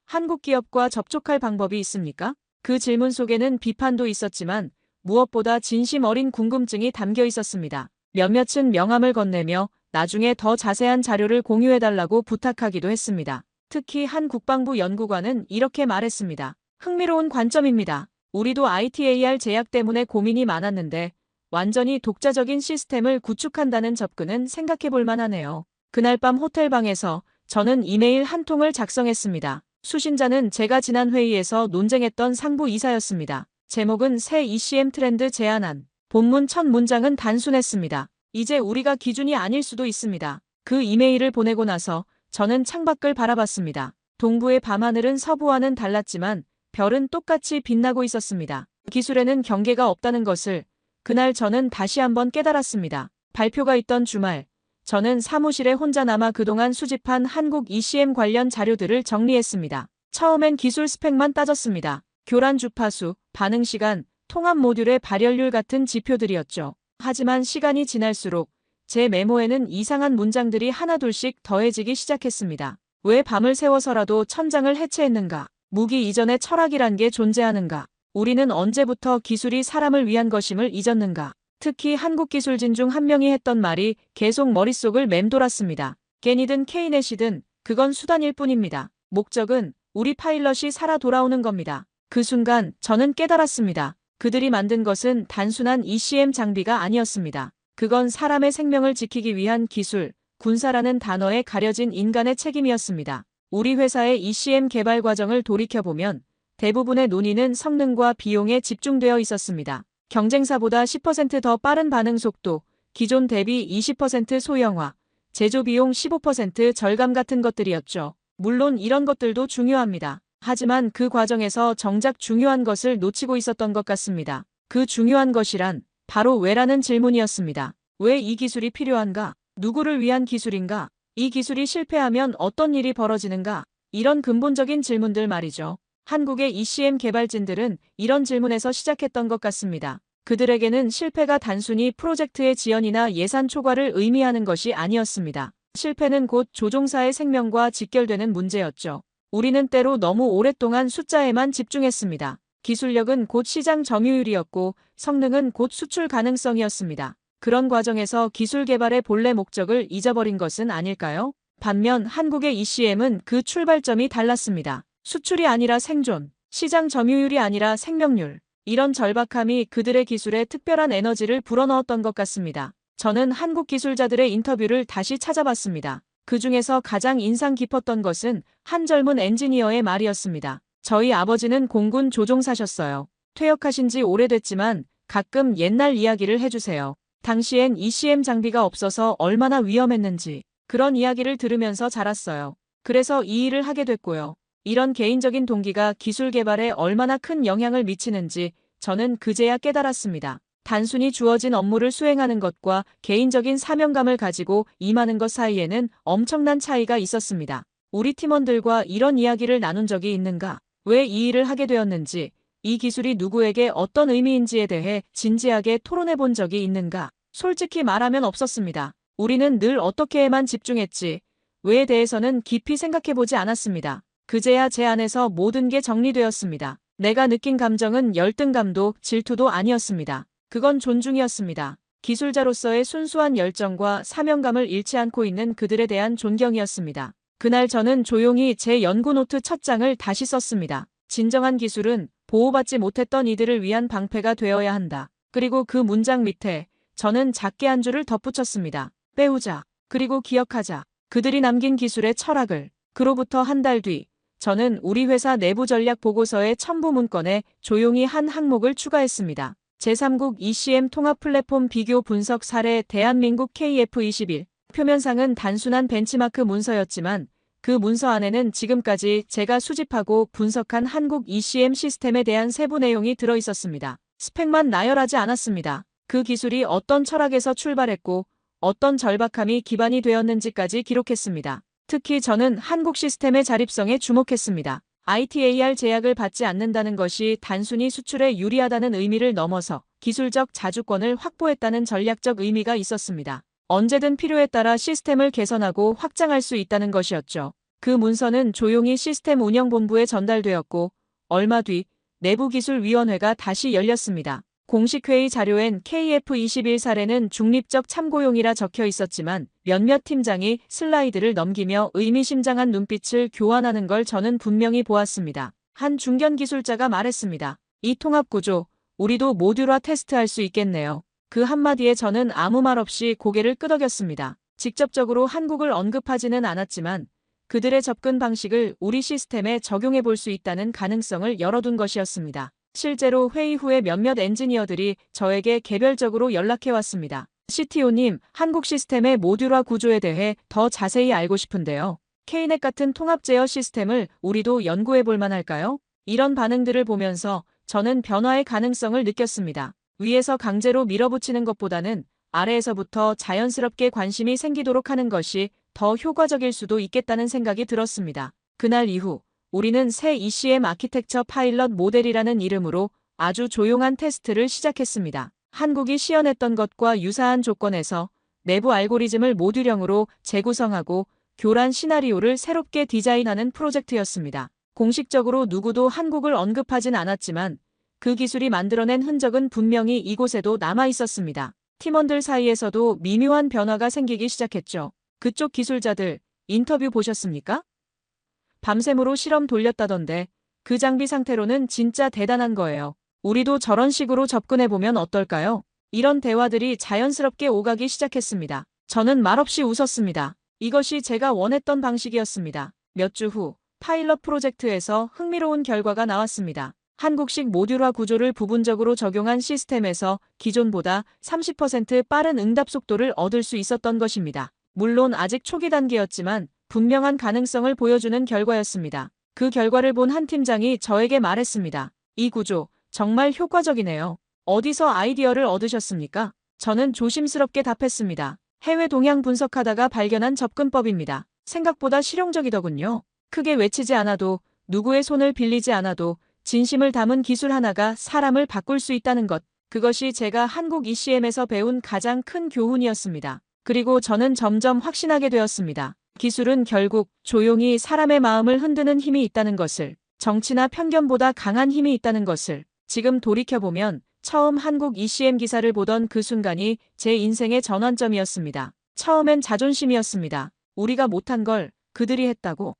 한국 기업과 접촉할 방법이 있습니까? 그 질문 속에는 비판도 있었지만 무엇보다 진심 어린 궁금증이 담겨 있었습니다. 몇몇은 명함을 건네며 나중에 더 자세한 자료를 공유해달라고 부탁하기도 했습니다. 특히 한 국방부 연구관은 이렇게 말했습니다. 흥미로운 관점입니다. 우리도 ITAR 제약 때문에 고민이 많았는데 완전히 독자적인 시스템을 구축한다는 접근은 생각해볼 만하네요. 그날 밤 호텔방에서 저는 이메일 한 통을 작성했습니다. 수신자는 제가 지난 회의에서 논쟁했던 상부 이사였습니다. 제목은 새 ECM 트렌드 제안안. 본문 첫 문장은 단순했습니다. 이제 우리가 기준이 아닐 수도 있습니다. 그 이메일을 보내고 나서 저는 창밖을 바라봤습니다. 동부의 밤하늘은 서부와는 달랐지만 별은 똑같이 빛나고 있었습니다. 기술에는 경계가 없다는 것을 그날 저는 다시 한번 깨달았습니다. 발표가 있던 주말, 저는 사무실에 혼자 남아 그동안 수집한 한국 ECM 관련 자료들을 정리했습니다. 처음엔 기술 스펙만 따졌습니다. 교란 주파수, 반응 시간, 통합 모듈의 발열률 같은 지표들이었죠. 하지만 시간이 지날수록 제 메모에는 이상한 문장들이 하나둘씩 더해지기 시작했습니다. 왜 밤을 새워서라도 천장을 해체했는가? 무기 이전의 철학이란 게 존재하는가? 우리는 언제부터 기술이 사람을 위한 것임을 잊었는가? 특히 한국 기술진 중 한 명이 했던 말이 계속 머릿속을 맴돌았습니다. 겐이든 케이넷이든 그건 수단일 뿐입니다. 목적은 우리 파일럿이 살아 돌아오는 겁니다. 그 순간 저는 깨달았습니다. 그들이 만든 것은 단순한 ECM 장비가 아니었습니다. 그건 사람의 생명을 지키기 위한 기술, 군사라는 단어에 가려진 인간의 책임이었습니다. 우리 회사의 ECM 개발 과정을 돌이켜보면 대부분의 논의는 성능과 비용에 집중되어 있었습니다. 경쟁사보다 10% 더 빠른 반응 속도, 기존 대비 20% 소형화, 제조 비용 15% 절감 같은 것들이었죠. 물론 이런 것들도 중요합니다. 하지만 그 과정에서 정작 중요한 것을 놓치고 있었던 것 같습니다. 그 중요한 것이란 바로 왜라는 질문이었습니다. 왜 이 기술이 필요한가? 누구를 위한 기술인가? 이 기술이 실패하면 어떤 일이 벌어지는가? 이런 근본적인 질문들 말이죠. 한국의 ECM 개발진들은 이런 질문에서 시작했던 것 같습니다. 그들에게는 실패가 단순히 프로젝트의 지연이나 예산 초과를 의미하는 것이 아니었습니다. 실패는 곧 조종사의 생명과 직결되는 문제였죠. 우리는 때로 너무 오랫동안 숫자에만 집중했습니다. 기술력은 곧 시장 점유율이었고 성능은 곧 수출 가능성이었습니다. 그런 과정에서 기술 개발의 본래 목적을 잊어버린 것은 아닐까요? 반면 한국의 ECM은 그 출발점이 달랐습니다. 수출이 아니라 생존, 시장 점유율이 아니라 생명률. 이런 절박함이 그들의 기술에 특별한 에너지를 불어넣었던 것 같습니다. 저는 한국 기술자들의 인터뷰를 다시 찾아봤습니다. 그 중에서 가장 인상 깊었던 것은 한 젊은 엔지니어의 말이었습니다. 저희 아버지는 공군 조종사셨어요. 퇴역하신 지 오래됐지만 가끔 옛날 이야기를 해주세요. 당시엔 ECM 장비가 없어서 얼마나 위험했는지 그런 이야기를 들으면서 자랐어요. 그래서 이 일을 하게 됐고요. 이런 개인적인 동기가 기술 개발에 얼마나 큰 영향을 미치는지 저는 그제야 깨달았습니다. 단순히 주어진 업무를 수행하는 것과 개인적인 사명감을 가지고 임하는 것 사이에는 엄청난 차이가 있었습니다. 우리 팀원들과 이런 이야기를 나눈 적이 있는가? 왜 이 일을 하게 되었는지, 이 기술이 누구에게 어떤 의미인지에 대해 진지하게 토론해 본 적이 있는가? 솔직히 말하면 없었습니다. 우리는 늘 어떻게에만 집중했지, 왜에 대해서는 깊이 생각해 보지 않았습니다. 그제야 제 안에서 모든 게 정리되었습니다. 내가 느낀 감정은 열등감도 질투도 아니었습니다. 그건 존중이었습니다. 기술자로서의 순수한 열정과 사명감을 잃지 않고 있는 그들에 대한 존경이었습니다. 그날 저는 조용히 제 연구 노트 첫 장을 다시 썼습니다. 진정한 기술은 보호받지 못했던 이들을 위한 방패가 되어야 한다. 그리고 그 문장 밑에 저는 작게 한 줄을 덧붙였습니다. 배우자, 그리고 기억하자. 그들이 남긴 기술의 철학을. 그로부터 한 달 뒤, 저는 우리 회사 내부 전략 보고서의 첨부 문건에 조용히 한 항목을 추가했습니다. 제3국 ECM 통합 플랫폼 비교 분석 사례 대한민국 KF21. 표면상은 단순한 벤치마크 문서였지만 그 문서 안에는 지금까지 제가 수집하고 분석한 한국 ECM 시스템에 대한 세부 내용이 들어 있었습니다. 스펙만 나열하지 않았습니다. 그 기술이 어떤 철학에서 출발했고 어떤 절박함이 기반이 되었는지까지 기록했습니다. 특히 저는 한국 시스템의 자립성에 주목했습니다. ITAR 제약을 받지 않는다는 것이 단순히 수출에 유리하다는 의미를 넘어서 기술적 자주권을 확보했다는 전략적 의미가 있었습니다. 언제든 필요에 따라 시스템을 개선하고 확장할 수 있다는 것이었죠. 그 문서는 조용히 시스템 운영본부에 전달되었고 얼마 뒤 내부기술위원회가 다시 열렸습니다. 공식 회의 자료엔 KF21 사례는 중립적 참고용이라 적혀 있었지만 몇몇 팀장이 슬라이드를 넘기며 의미심장한 눈빛을 교환하는 걸 저는 분명히 보았습니다. 한 중견 기술자가 말했습니다. 이 통합구조, 우리도 모듈화 테스트할 수 있겠네요. 그 한마디에 저는 아무 말 없이 고개를 끄덕였습니다. 직접적으로 한국을 언급하지는 않았지만 그들의 접근 방식을 우리 시스템에 적용해 볼 수 있다는 가능성을 열어둔 것이었습니다. 실제로 회의 후에 몇몇 엔지니어들이 저에게 개별적으로 연락해 왔습니다. CTO님, 한국 시스템의 모듈화 구조에 대해 더 자세히 알고 싶은데요. K넷 같은 통합 제어 시스템을 우리도 연구해 볼 만할까요? 이런 반응들을 보면서 저는 변화의 가능성을 느꼈습니다. 위에서 강제로 밀어붙이는 것보다는 아래에서부터 자연스럽게 관심이 생기도록 하는 것이 더 효과적일 수도 있겠다는 생각이 들었습니다. 그날 이후 우리는 새 ECM 아키텍처 파일럿 모델이라는 이름으로 아주 조용한 테스트를 시작했습니다. 한국이 시연했던 것과 유사한 조건에서 내부 알고리즘을 모듈형으로 재구성하고 교란 시나리오를 새롭게 디자인하는 프로젝트였습니다. 공식적으로 누구도 한국을 언급하진 않았지만 그 기술이 만들어낸 흔적은 분명히 이곳에도 남아 있었습니다. 팀원들 사이에서도 미묘한 변화가 생기기 시작했죠. 그쪽 기술자들 인터뷰 보셨습니까? 밤샘으로 실험 돌렸다던데 그 장비 상태로는 진짜 대단한 거예요. 우리도 저런 식으로 접근해보면 어떨까요? 이런 대화들이 자연스럽게 오가기 시작했습니다. 저는 말없이 웃었습니다. 이것이 제가 원했던 방식이었습니다. 몇 주 후 파일럿 프로젝트에서 흥미로운 결과가 나왔습니다. 한국식 모듈화 구조를 부분적으로 적용한 시스템에서 기존보다 30% 빠른 응답 속도를 얻을 수 있었던 것입니다. 물론 아직 초기 단계였지만 분명한 가능성을 보여주는 결과였습니다. 그 결과를 본 한 팀장이 저에게 말했습니다. 이 구조 정말 효과적이네요. 어디서 아이디어를 얻으셨습니까? 저는 조심스럽게 답했습니다. 해외 동향 분석하다가 발견한 접근법입니다. 생각보다 실용적이더군요. 크게 외치지 않아도 누구의 손을 빌리지 않아도 진심을 담은 기술 하나가 사람을 바꿀 수 있다는 것. 그것이 제가 한국 ECM에서 배운 가장 큰 교훈이었습니다. 그리고 저는 점점 확신하게 되었습니다. 기술은 결국 조용히 사람의 마음을 흔드는 힘이 있다는 것을, 정치나 편견보다 강한 힘이 있다는 것을. 지금 돌이켜보면 처음 한국 ECM 기사를 보던 그 순간이 제 인생의 전환점이었습니다. 처음엔 자존심이었습니다. 우리가 못한 걸 그들이 했다고.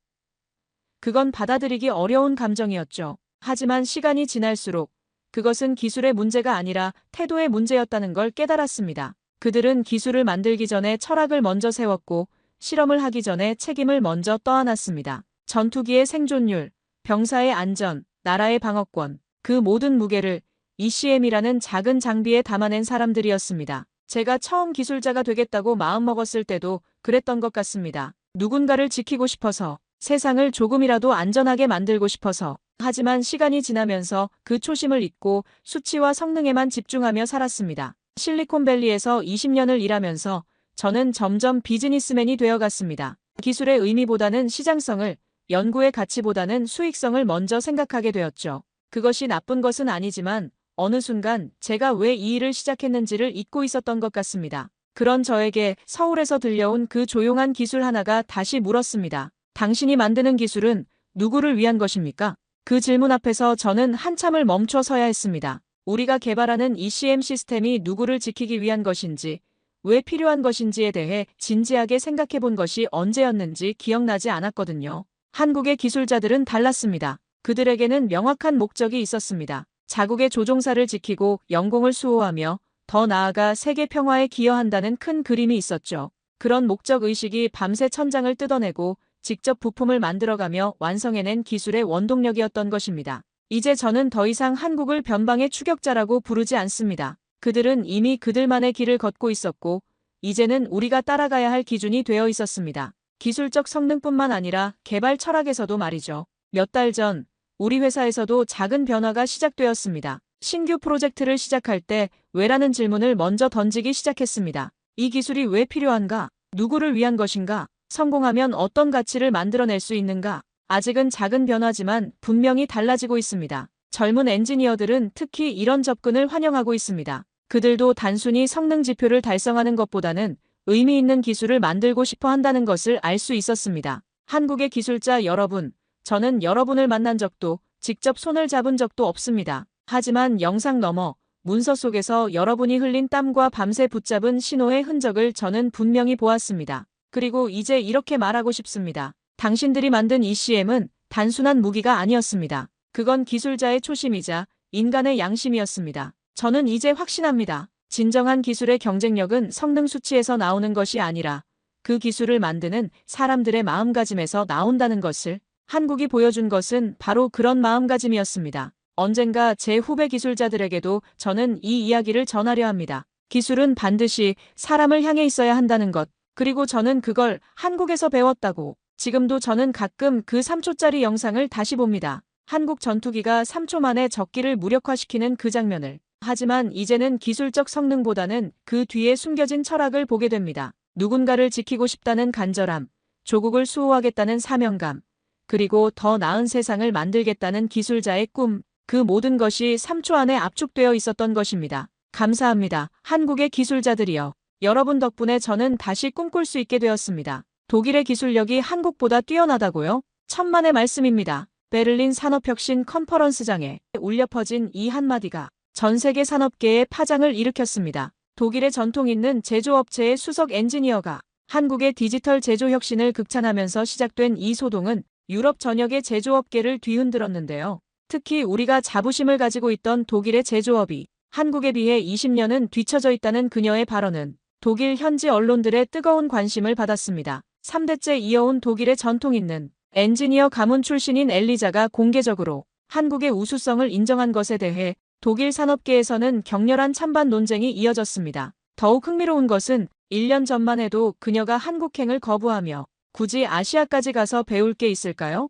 그건 받아들이기 어려운 감정이었죠. 하지만 시간이 지날수록 그것은 기술의 문제가 아니라 태도의 문제였다는 걸 깨달았습니다. 그들은 기술을 만들기 전에 철학을 먼저 세웠고 실험을 하기 전에 책임을 먼저 떠안았습니다. 전투기의 생존율, 병사의 안전, 나라의 방어권, 그 모든 무게를 ECM이라는 작은 장비에 담아낸 사람들이었습니다. 제가 처음 기술자가 되겠다고 마음먹었을 때도 그랬던 것 같습니다. 누군가를 지키고 싶어서, 세상을 조금이라도 안전하게 만들고 싶어서. 하지만 시간이 지나면서 그 초심을 잊고 수치와 성능에만 집중하며 살았습니다. 실리콘밸리에서 20년을 일하면서 저는 점점 비즈니스맨이 되어갔습니다. 기술의 의미보다는 시장성을, 연구의 가치보다는 수익성을 먼저 생각하게 되었죠. 그것이 나쁜 것은 아니지만 어느 순간 제가 왜 이 일을 시작했는지를 잊고 있었던 것 같습니다. 그런 저에게 서울에서 들려온 그 조용한 기술 하나가 다시 물었습니다. 당신이 만드는 기술은 누구를 위한 것입니까? 그 질문 앞에서 저는 한참을 멈춰 서야 했습니다. 우리가 개발하는 ECM 시스템이 누구를 지키기 위한 것인지, 왜 필요한 것인지에 대해 진지하게 생각해 본 것이 언제였는지 기억나지 않았거든요. 한국의 기술자들은 달랐습니다. 그들에게는 명확한 목적이 있었습니다. 자국의 조종사를 지키고 영공을 수호하며 더 나아가 세계 평화에 기여한다는 큰 그림이 있었죠. 그런 목적의식이 밤새 천장을 뜯어내고 직접 부품을 만들어가며 완성해낸 기술의 원동력이었던 것입니다. 이제 저는 더 이상 한국을 변방의 추격자라고 부르지 않습니다. 그들은 이미 그들만의 길을 걷고 있었고 이제는 우리가 따라가야 할 기준이 되어 있었습니다. 기술적 성능뿐만 아니라 개발 철학에서도 말이죠. 몇 달 전 우리 회사에서도 작은 변화가 시작되었습니다. 신규 프로젝트를 시작할 때 왜라는 질문을 먼저 던지기 시작했습니다. 이 기술이 왜 필요한가? 누구를 위한 것인가? 성공하면 어떤 가치를 만들어낼 수 있는가? 아직은 작은 변화지만 분명히 달라지고 있습니다. 젊은 엔지니어들은 특히 이런 접근을 환영하고 있습니다. 그들도 단순히 성능 지표를 달성하는 것보다는 의미 있는 기술을 만들고 싶어 한다는 것을 알 수 있었습니다. 한국의 기술자 여러분, 저는 여러분을 만난 적도 직접 손을 잡은 적도 없습니다. 하지만 영상 너머 문서 속에서 여러분이 흘린 땀과 밤새 붙잡은 신호의 흔적을 저는 분명히 보았습니다. 그리고 이제 이렇게 말하고 싶습니다. 당신들이 만든 ECM은 단순한 무기가 아니었습니다. 그건 기술자의 초심이자 인간의 양심이었습니다. 저는 이제 확신합니다. 진정한 기술의 경쟁력은 성능 수치에서 나오는 것이 아니라 그 기술을 만드는 사람들의 마음가짐에서 나온다는 것을 한국이 보여준 것은 바로 그런 마음가짐이었습니다. 언젠가 제 후배 기술자들에게도 저는 이 이야기를 전하려 합니다. 기술은 반드시 사람을 향해 있어야 한다는 것. 그리고 저는 그걸 한국에서 배웠다고. 지금도 저는 가끔 그 3초짜리 영상을 다시 봅니다. 한국 전투기가 3초 만에 적기를 무력화시키는 그 장면을. 하지만 이제는 기술적 성능보다는 그 뒤에 숨겨진 철학을 보게 됩니다. 누군가를 지키고 싶다는 간절함, 조국을 수호하겠다는 사명감, 그리고 더 나은 세상을 만들겠다는 기술자의 꿈, 그 모든 것이 3초 안에 압축되어 있었던 것입니다. 감사합니다. 한국의 기술자들이여. 여러분 덕분에 저는 다시 꿈꿀 수 있게 되었습니다. 독일의 기술력이 한국보다 뛰어나다고요? 천만의 말씀입니다. 베를린 산업혁신 컨퍼런스장에 울려 퍼진 이 한마디가 전 세계 산업계에 파장을 일으켰습니다. 독일의 전통 있는 제조업체의 수석 엔지니어가 한국의 디지털 제조 혁신을 극찬하면서 시작된 이 소동은 유럽 전역의 제조업계를 뒤흔들었는데요. 특히 우리가 자부심을 가지고 있던 독일의 제조업이 한국에 비해 20년은 뒤처져 있다는 그녀의 발언은 독일 현지 언론들의 뜨거운 관심을 받았습니다. 3대째 이어온 독일의 전통 있는 엔지니어 가문 출신인 엘리자가 공개적으로 한국의 우수성을 인정한 것에 대해 독일 산업계에서는 격렬한 찬반 논쟁이 이어졌습니다. 더욱 흥미로운 것은 1년 전만 해도 그녀가 한국행을 거부하며 굳이 아시아까지 가서 배울 게 있을까요?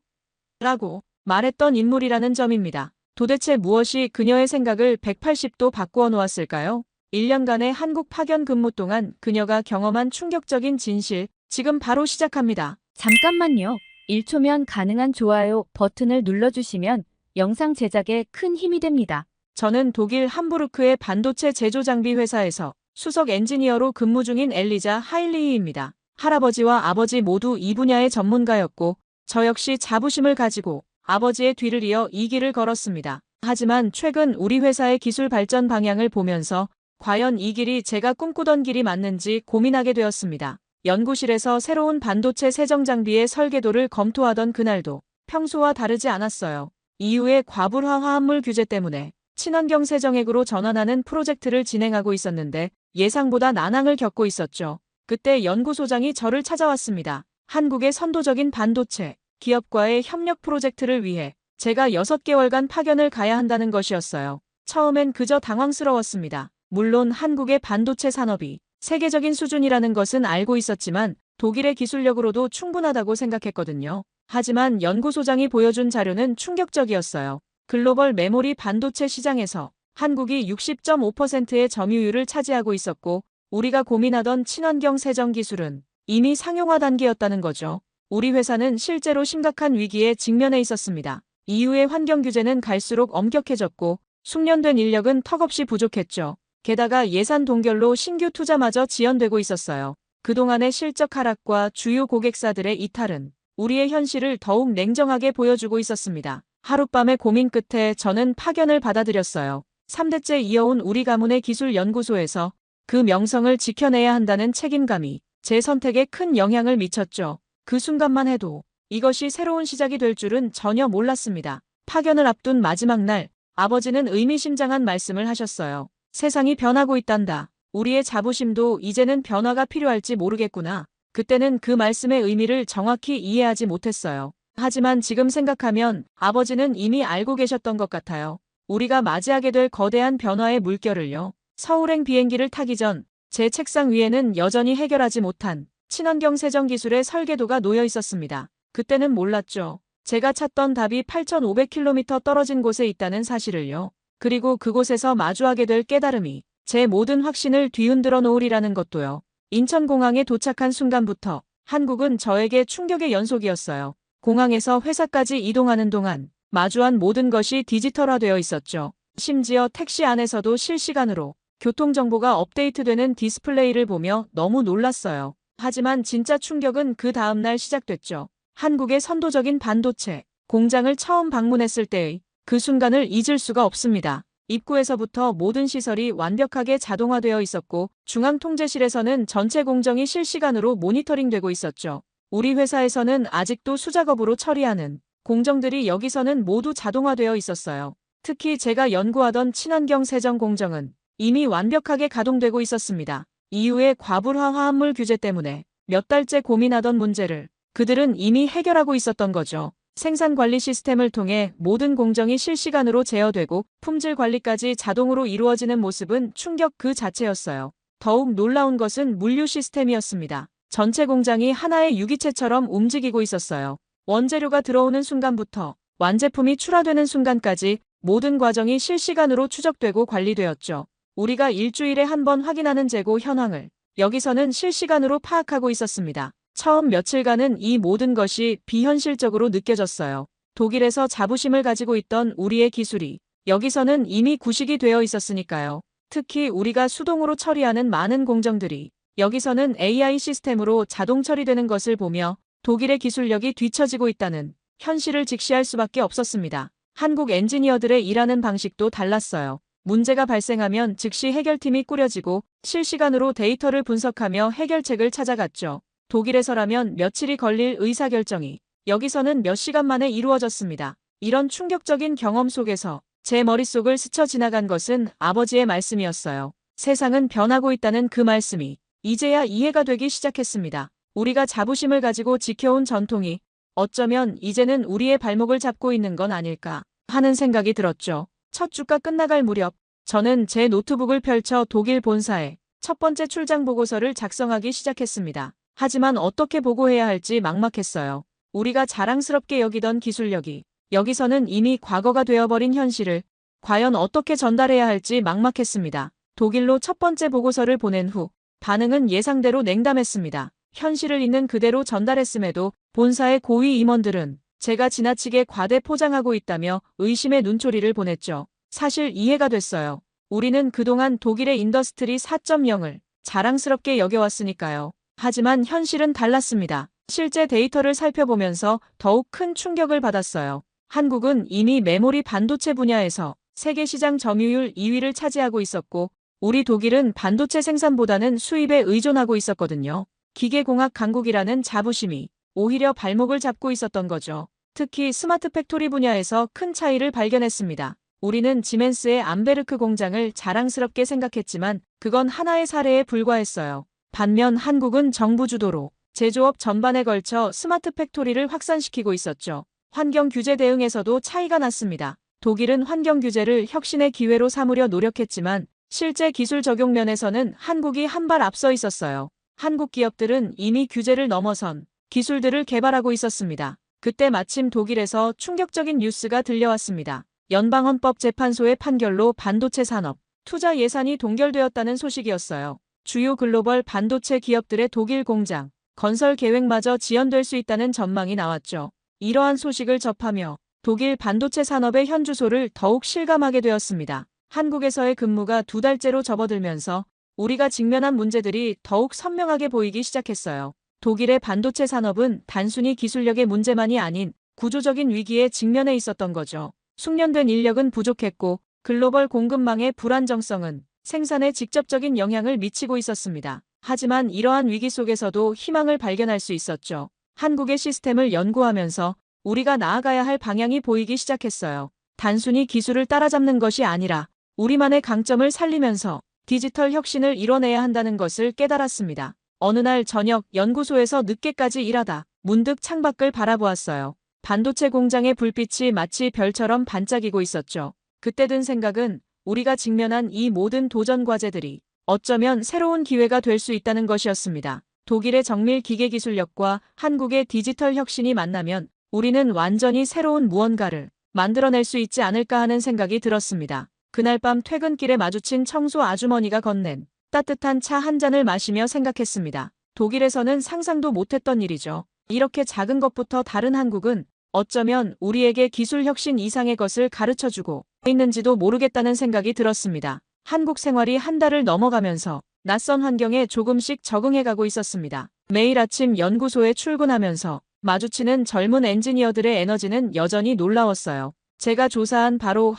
라고 말했던 인물이라는 점입니다. 도대체 무엇이 그녀의 생각을 180도 바꾸어 놓았을까요? 1년간의 한국 파견 근무 동안 그녀가 경험한 충격적인 진실, 지금 바로 시작합니다. 잠깐만요. 1초면 가능한 좋아요 버튼을 눌러주시면 영상 제작에 큰 힘이 됩니다. 저는 독일 함부르크의 반도체 제조 장비 회사에서 수석 엔지니어로 근무 중인 엘리자 하일리히입니다. 할아버지와 아버지 모두 이 분야의 전문가였고 저 역시 자부심을 가지고 아버지의 뒤를 이어 이 길을 걸었습니다. 하지만 최근 우리 회사의 기술 발전 방향을 보면서 과연 이 길이 제가 꿈꾸던 길이 맞는지 고민하게 되었습니다. 연구실에서 새로운 반도체 세정 장비의 설계도를 검토하던 그날도 평소와 다르지 않았어요. 이후에 과불화 화합물 규제 때문에 친환경 세정액으로 전환하는 프로젝트를 진행하고 있었는데 예상보다 난항을 겪고 있었죠. 그때 연구소장이 저를 찾아왔습니다. 한국의 선도적인 반도체 기업과의 협력 프로젝트를 위해 제가 6개월간 파견을 가야 한다는 것이었어요. 처음엔 그저 당황스러웠습니다. 물론 한국의 반도체 산업이 세계적인 수준이라는 것은 알고 있었지만 독일의 기술력으로도 충분하다고 생각했거든요. 하지만 연구소장이 보여준 자료는 충격적이었어요. 글로벌 메모리 반도체 시장에서 한국이 60.5%의 점유율을 차지하고 있었고 우리가 고민하던 친환경 세정 기술은 이미 상용화 단계였다는 거죠. 우리 회사는 실제로 심각한 위기에 직면해 있었습니다. 이후의 환경 규제는 갈수록 엄격해졌고 숙련된 인력은 턱없이 부족했죠. 게다가 예산 동결로 신규 투자마저 지연되고 있었어요. 그동안의 실적 하락과 주요 고객사들의 이탈은 우리의 현실을 더욱 냉정하게 보여주고 있었습니다. 하룻밤의 고민 끝에 저는 파견을 받아들였어요. 3대째 이어온 우리 가문의 기술연구소에서 그 명성을 지켜내야 한다는 책임감이 제 선택에 큰 영향을 미쳤죠. 그 순간만 해도 이것이 새로운 시작이 될 줄은 전혀 몰랐습니다. 파견을 앞둔 마지막 날, 아버지는 의미심장한 말씀을 하셨어요. 세상이 변하고 있단다. 우리의 자부심도 이제는 변화가 필요할지 모르겠구나. 그때는 그 말씀의 의미를 정확히 이해하지 못했어요. 하지만 지금 생각하면 아버지는 이미 알고 계셨던 것 같아요. 우리가 맞이하게 될 거대한 변화의 물결을요. 서울행 비행기를 타기 전 제 책상 위에는 여전히 해결하지 못한 친환경 세정 기술의 설계도가 놓여 있었습니다. 그때는 몰랐죠. 제가 찾던 답이 8,500km 떨어진 곳에 있다는 사실을요. 그리고 그곳에서 마주하게 될 깨달음이 제 모든 확신을 뒤흔들어 놓으리라는 것도요. 인천공항에 도착한 순간부터 한국은 저에게 충격의 연속이었어요. 공항에서 회사까지 이동하는 동안 마주한 모든 것이 디지털화되어 있었죠. 심지어 택시 안에서도 실시간으로 교통정보가 업데이트되는 디스플레이를 보며 너무 놀랐어요. 하지만 진짜 충격은 그 다음날 시작됐죠. 한국의 선도적인 반도체 공장을 처음 방문했을 때의 그 순간을 잊을 수가 없습니다. 입구에서부터 모든 시설이 완벽하게 자동화되어 있었고 중앙통제실에서는 전체 공정이 실시간으로 모니터링되고 있었죠. 우리 회사에서는 아직도 수작업으로 처리하는 공정들이 여기서는 모두 자동화되어 있었어요. 특히 제가 연구하던 친환경 세정 공정은 이미 완벽하게 가동되고 있었습니다. 이후에 과불화 화합물 규제 때문에 몇 달째 고민하던 문제를 그들은 이미 해결하고 있었던 거죠. 생산 관리 시스템을 통해 모든 공정이 실시간으로 제어되고 품질 관리까지 자동으로 이루어지는 모습은 충격 그 자체였어요. 더욱 놀라운 것은 물류 시스템이었습니다. 전체 공장이 하나의 유기체처럼 움직이고 있었어요. 원재료가 들어오는 순간부터 완제품이 출하되는 순간까지 모든 과정이 실시간으로 추적되고 관리되었죠. 우리가 일주일에 한 번 확인하는 재고 현황을 여기서는 실시간으로 파악하고 있었습니다. 처음 며칠간은 이 모든 것이 비현실적으로 느껴졌어요. 독일에서 자부심을 가지고 있던 우리의 기술이 여기서는 이미 구식이 되어 있었으니까요. 특히 우리가 수동으로 처리하는 많은 공정들이 여기서는 AI 시스템으로 자동 처리되는 것을 보며 독일의 기술력이 뒤처지고 있다는 현실을 직시할 수밖에 없었습니다. 한국 엔지니어들의 일하는 방식도 달랐어요. 문제가 발생하면 즉시 해결팀이 꾸려지고 실시간으로 데이터를 분석하며 해결책을 찾아갔죠. 독일에서라면 며칠이 걸릴 의사결정이 여기서는 몇 시간 만에 이루어졌습니다. 이런 충격적인 경험 속에서 제 머릿속을 스쳐 지나간 것은 아버지의 말씀이었어요. 세상은 변하고 있다는 그 말씀이 이제야 이해가 되기 시작했습니다. 우리가 자부심을 가지고 지켜온 전통이 어쩌면 이제는 우리의 발목을 잡고 있는 건 아닐까 하는 생각이 들었죠. 첫 주가 끝나갈 무렵 저는 제 노트북을 펼쳐 독일 본사에 첫 번째 출장 보고서를 작성하기 시작했습니다. 하지만 어떻게 보고해야 할지 막막했어요. 우리가 자랑스럽게 여기던 기술력이 여기서는 이미 과거가 되어버린 현실을 과연 어떻게 전달해야 할지 막막했습니다. 독일로 첫 번째 보고서를 보낸 후 반응은 예상대로 냉담했습니다. 현실을 있는 그대로 전달했음에도 본사의 고위 임원들은 제가 지나치게 과대 포장하고 있다며 의심의 눈초리를 보냈죠. 사실 이해가 됐어요. 우리는 그동안 독일의 인더스트리 4.0을 자랑스럽게 여겨왔으니까요. 하지만 현실은 달랐습니다. 실제 데이터를 살펴보면서 더욱 큰 충격을 받았어요. 한국은 이미 메모리 반도체 분야에서 세계 시장 점유율 2위를 차지하고 있었고 우리 독일은 반도체 생산보다는 수입에 의존하고 있었거든요. 기계공학 강국이라는 자부심이 오히려 발목을 잡고 있었던 거죠. 특히 스마트 팩토리 분야에서 큰 차이를 발견했습니다. 우리는 지멘스의 암베르크 공장을 자랑스럽게 생각했지만 그건 하나의 사례에 불과했어요. 반면 한국은 정부 주도로 제조업 전반에 걸쳐 스마트 팩토리를 확산시키고 있었죠. 환경 규제 대응에서도 차이가 났습니다. 독일은 환경 규제를 혁신의 기회로 삼으려 노력했지만 실제 기술 적용 면에서는 한국이 한 발 앞서 있었어요. 한국 기업들은 이미 규제를 넘어선 기술들을 개발하고 있었습니다. 그때 마침 독일에서 충격적인 뉴스가 들려왔습니다. 연방헌법재판소의 판결로 반도체 산업 투자 예산이 동결되었다는 소식이었어요. 주요 글로벌 반도체 기업들의 독일 공장 건설 계획마저 지연될 수 있다는 전망이 나왔죠. 이러한 소식을 접하며 독일 반도체 산업의 현주소를 더욱 실감하게 되었습니다. 한국에서의 근무가 2달째로 접어들면서 우리가 직면한 문제들이 더욱 선명하게 보이기 시작했어요. 독일의 반도체 산업은 단순히 기술력의 문제만이 아닌 구조적인 위기에 직면해 있었던 거죠. 숙련된 인력은 부족했고 글로벌 공급망의 불안정성은 생산에 직접적인 영향을 미치고 있었습니다. 하지만 이러한 위기 속에서도 희망을 발견할 수 있었죠. 한국의 시스템을 연구하면서 우리가 나아가야 할 방향이 보이기 시작했어요. 단순히 기술을 따라잡는 것이 아니라 우리만의 강점을 살리면서 디지털 혁신을 이뤄내야 한다는 것을 깨달았습니다. 어느 날 저녁 연구소에서 늦게까지 일하다 문득 창밖을 바라보았어요. 반도체 공장의 불빛이 마치 별처럼 반짝이고 있었죠. 그때 든 생각은 우리가 직면한 이 모든 도전 과제들이 어쩌면 새로운 기회가 될 수 있다는 것이었습니다. 독일의 정밀 기계 기술력과 한국의 디지털 혁신이 만나면 우리는 완전히 새로운 무언가를 만들어낼 수 있지 않을까 하는 생각이 들었습니다. 그날 밤 퇴근길에 마주친 청소 아주머니가 건넨 따뜻한 차 한 잔을 마시며 생각했습니다. 독일에서는 상상도 못했던 일이죠. 이렇게 작은 것부터 다른 한국은 어쩌면 우리에게 기술 혁신 이상의 것을 가르쳐주고 있는지도 모르겠다는 생각이 들었습니다. 한국 생활이 한 달을 넘어가면서 낯선 환경에 조금씩 적응해가고 있었습니다. 매일 아침 연구소에 출근하면서 마주치는 젊은 엔지니어들의 에너지는 여전히 놀라웠어요. 제가 조사한 바로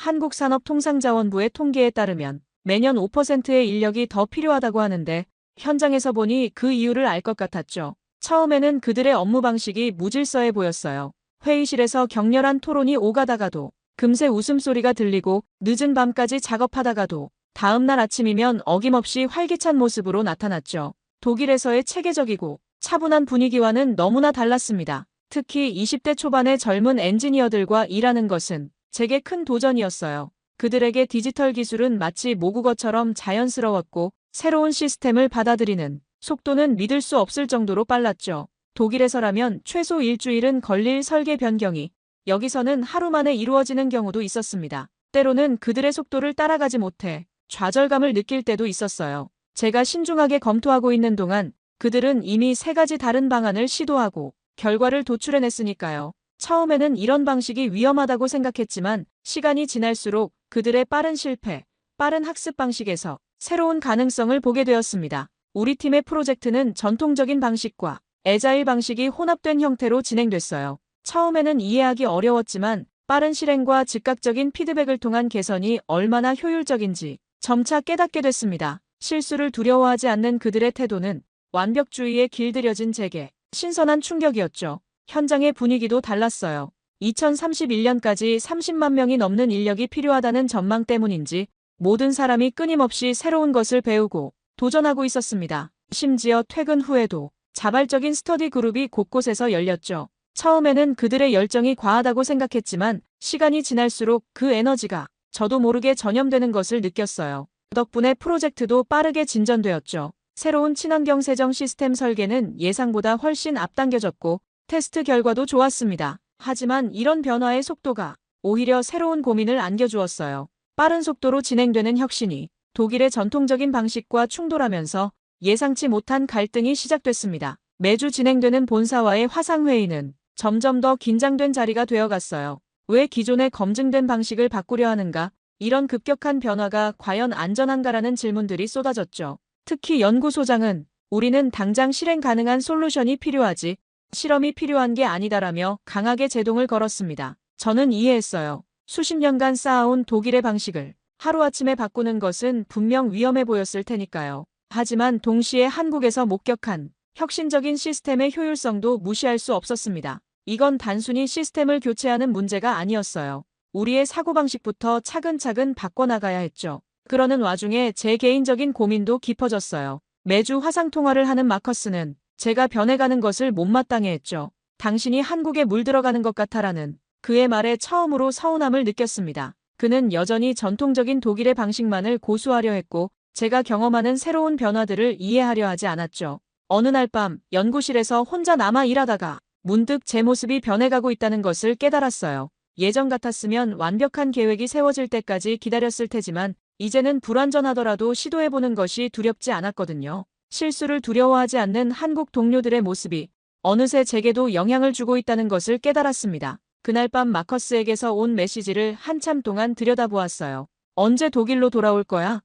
한국산업통상자원부의 통계에 따르면 매년 5%의 인력이 더 필요하다고 하는데 현장에서 보니 그 이유를 알 것 같았죠. 처음에는 그들의 업무 방식이 무질서해 보였어요. 회의실에서 격렬한 토론이 오가다가도 금세 웃음소리가 들리고 늦은 밤까지 작업하다가도 다음날 아침이면 어김없이 활기찬 모습으로 나타났죠. 독일에서의 체계적이고 차분한 분위기와는 너무나 달랐습니다. 특히 20대 초반의 젊은 엔지니어들과 일하는 것은 제게 큰 도전이었어요. 그들에게 디지털 기술은 마치 모국어처럼 자연스러웠고 새로운 시스템을 받아들이는 속도는 믿을 수 없을 정도로 빨랐죠. 독일에서라면 최소 일주일은 걸릴 설계 변경이 여기서는 하루 만에 이루어지는 경우도 있었습니다. 때로는 그들의 속도를 따라가지 못해 좌절감을 느낄 때도 있었어요. 제가 신중하게 검토하고 있는 동안 그들은 이미 3가지 다른 방안을 시도하고 결과를 도출해냈으니까요. 처음에는 이런 방식이 위험하다고 생각했지만 시간이 지날수록 그들의 빠른 실패, 빠른 학습 방식에서 새로운 가능성을 보게 되었습니다. 우리 팀의 프로젝트는 전통적인 방식과 애자일 방식이 혼합된 형태로 진행됐어요. 처음에는 이해하기 어려웠지만 빠른 실행과 즉각적인 피드백을 통한 개선이 얼마나 효율적인지 점차 깨닫게 됐습니다. 실수를 두려워하지 않는 그들의 태도는 완벽주의에 길들여진 제게 신선한 충격이었죠. 현장의 분위기도 달랐어요. 2031년까지 30만 명이 넘는 인력이 필요하다는 전망 때문인지 모든 사람이 끊임없이 새로운 것을 배우고 도전하고 있었습니다. 심지어 퇴근 후에도 자발적인 스터디 그룹이 곳곳에서 열렸죠. 처음에는 그들의 열정이 과하다고 생각했지만 시간이 지날수록 그 에너지가 저도 모르게 전염되는 것을 느꼈어요. 덕분에 프로젝트도 빠르게 진전되었죠. 새로운 친환경 세정 시스템 설계는 예상보다 훨씬 앞당겨졌고 테스트 결과도 좋았습니다. 하지만 이런 변화의 속도가 오히려 새로운 고민을 안겨주었어요. 빠른 속도로 진행되는 혁신이 독일의 전통적인 방식과 충돌하면서 예상치 못한 갈등이 시작됐습니다. 매주 진행되는 본사와의 화상회의는 점점 더 긴장된 자리가 되어갔어요. 왜 기존의 검증된 방식을 바꾸려 하는가? 이런 급격한 변화가 과연 안전한가라는 질문들이 쏟아졌죠. 특히 연구소장은 우리는 당장 실행 가능한 솔루션이 필요하지 실험이 필요한 게 아니다라며 강하게 제동을 걸었습니다. 저는 이해했어요. 수십 년간 쌓아온 독일의 방식을 하루아침에 바꾸는 것은 분명 위험해 보였을 테니까요. 하지만 동시에 한국에서 목격한 혁신적인 시스템의 효율성도 무시할 수 없었습니다. 이건 단순히 시스템을 교체하는 문제가 아니었어요. 우리의 사고방식부터 차근차근 바꿔나가야 했죠. 그러는 와중에 제 개인적인 고민도 깊어졌어요. 매주 화상통화를 하는 마커스는 제가 변해가는 것을 못마땅해 했죠. 당신이 한국에 물들어가는 것 같아라는 그의 말에 처음으로 서운함을 느꼈습니다. 그는 여전히 전통적인 독일의 방식만을 고수하려 했고 제가 경험하는 새로운 변화들을 이해하려 하지 않았죠. 어느 날 밤 연구실에서 혼자 남아 일하다가 문득 제 모습이 변해가고 있다는 것을 깨달았어요. 예전 같았으면 완벽한 계획이 세워질 때까지 기다렸을 테지만 이제는 불완전하더라도 시도해보는 것이 두렵지 않았거든요. 실수를 두려워하지 않는 한국 동료들의 모습이 어느새 제게도 영향을 주고 있다는 것을 깨달았습니다. 그날 밤 마커스에게서 온 메시지를 한참 동안 들여다보았어요. 언제 독일로 돌아올 거야?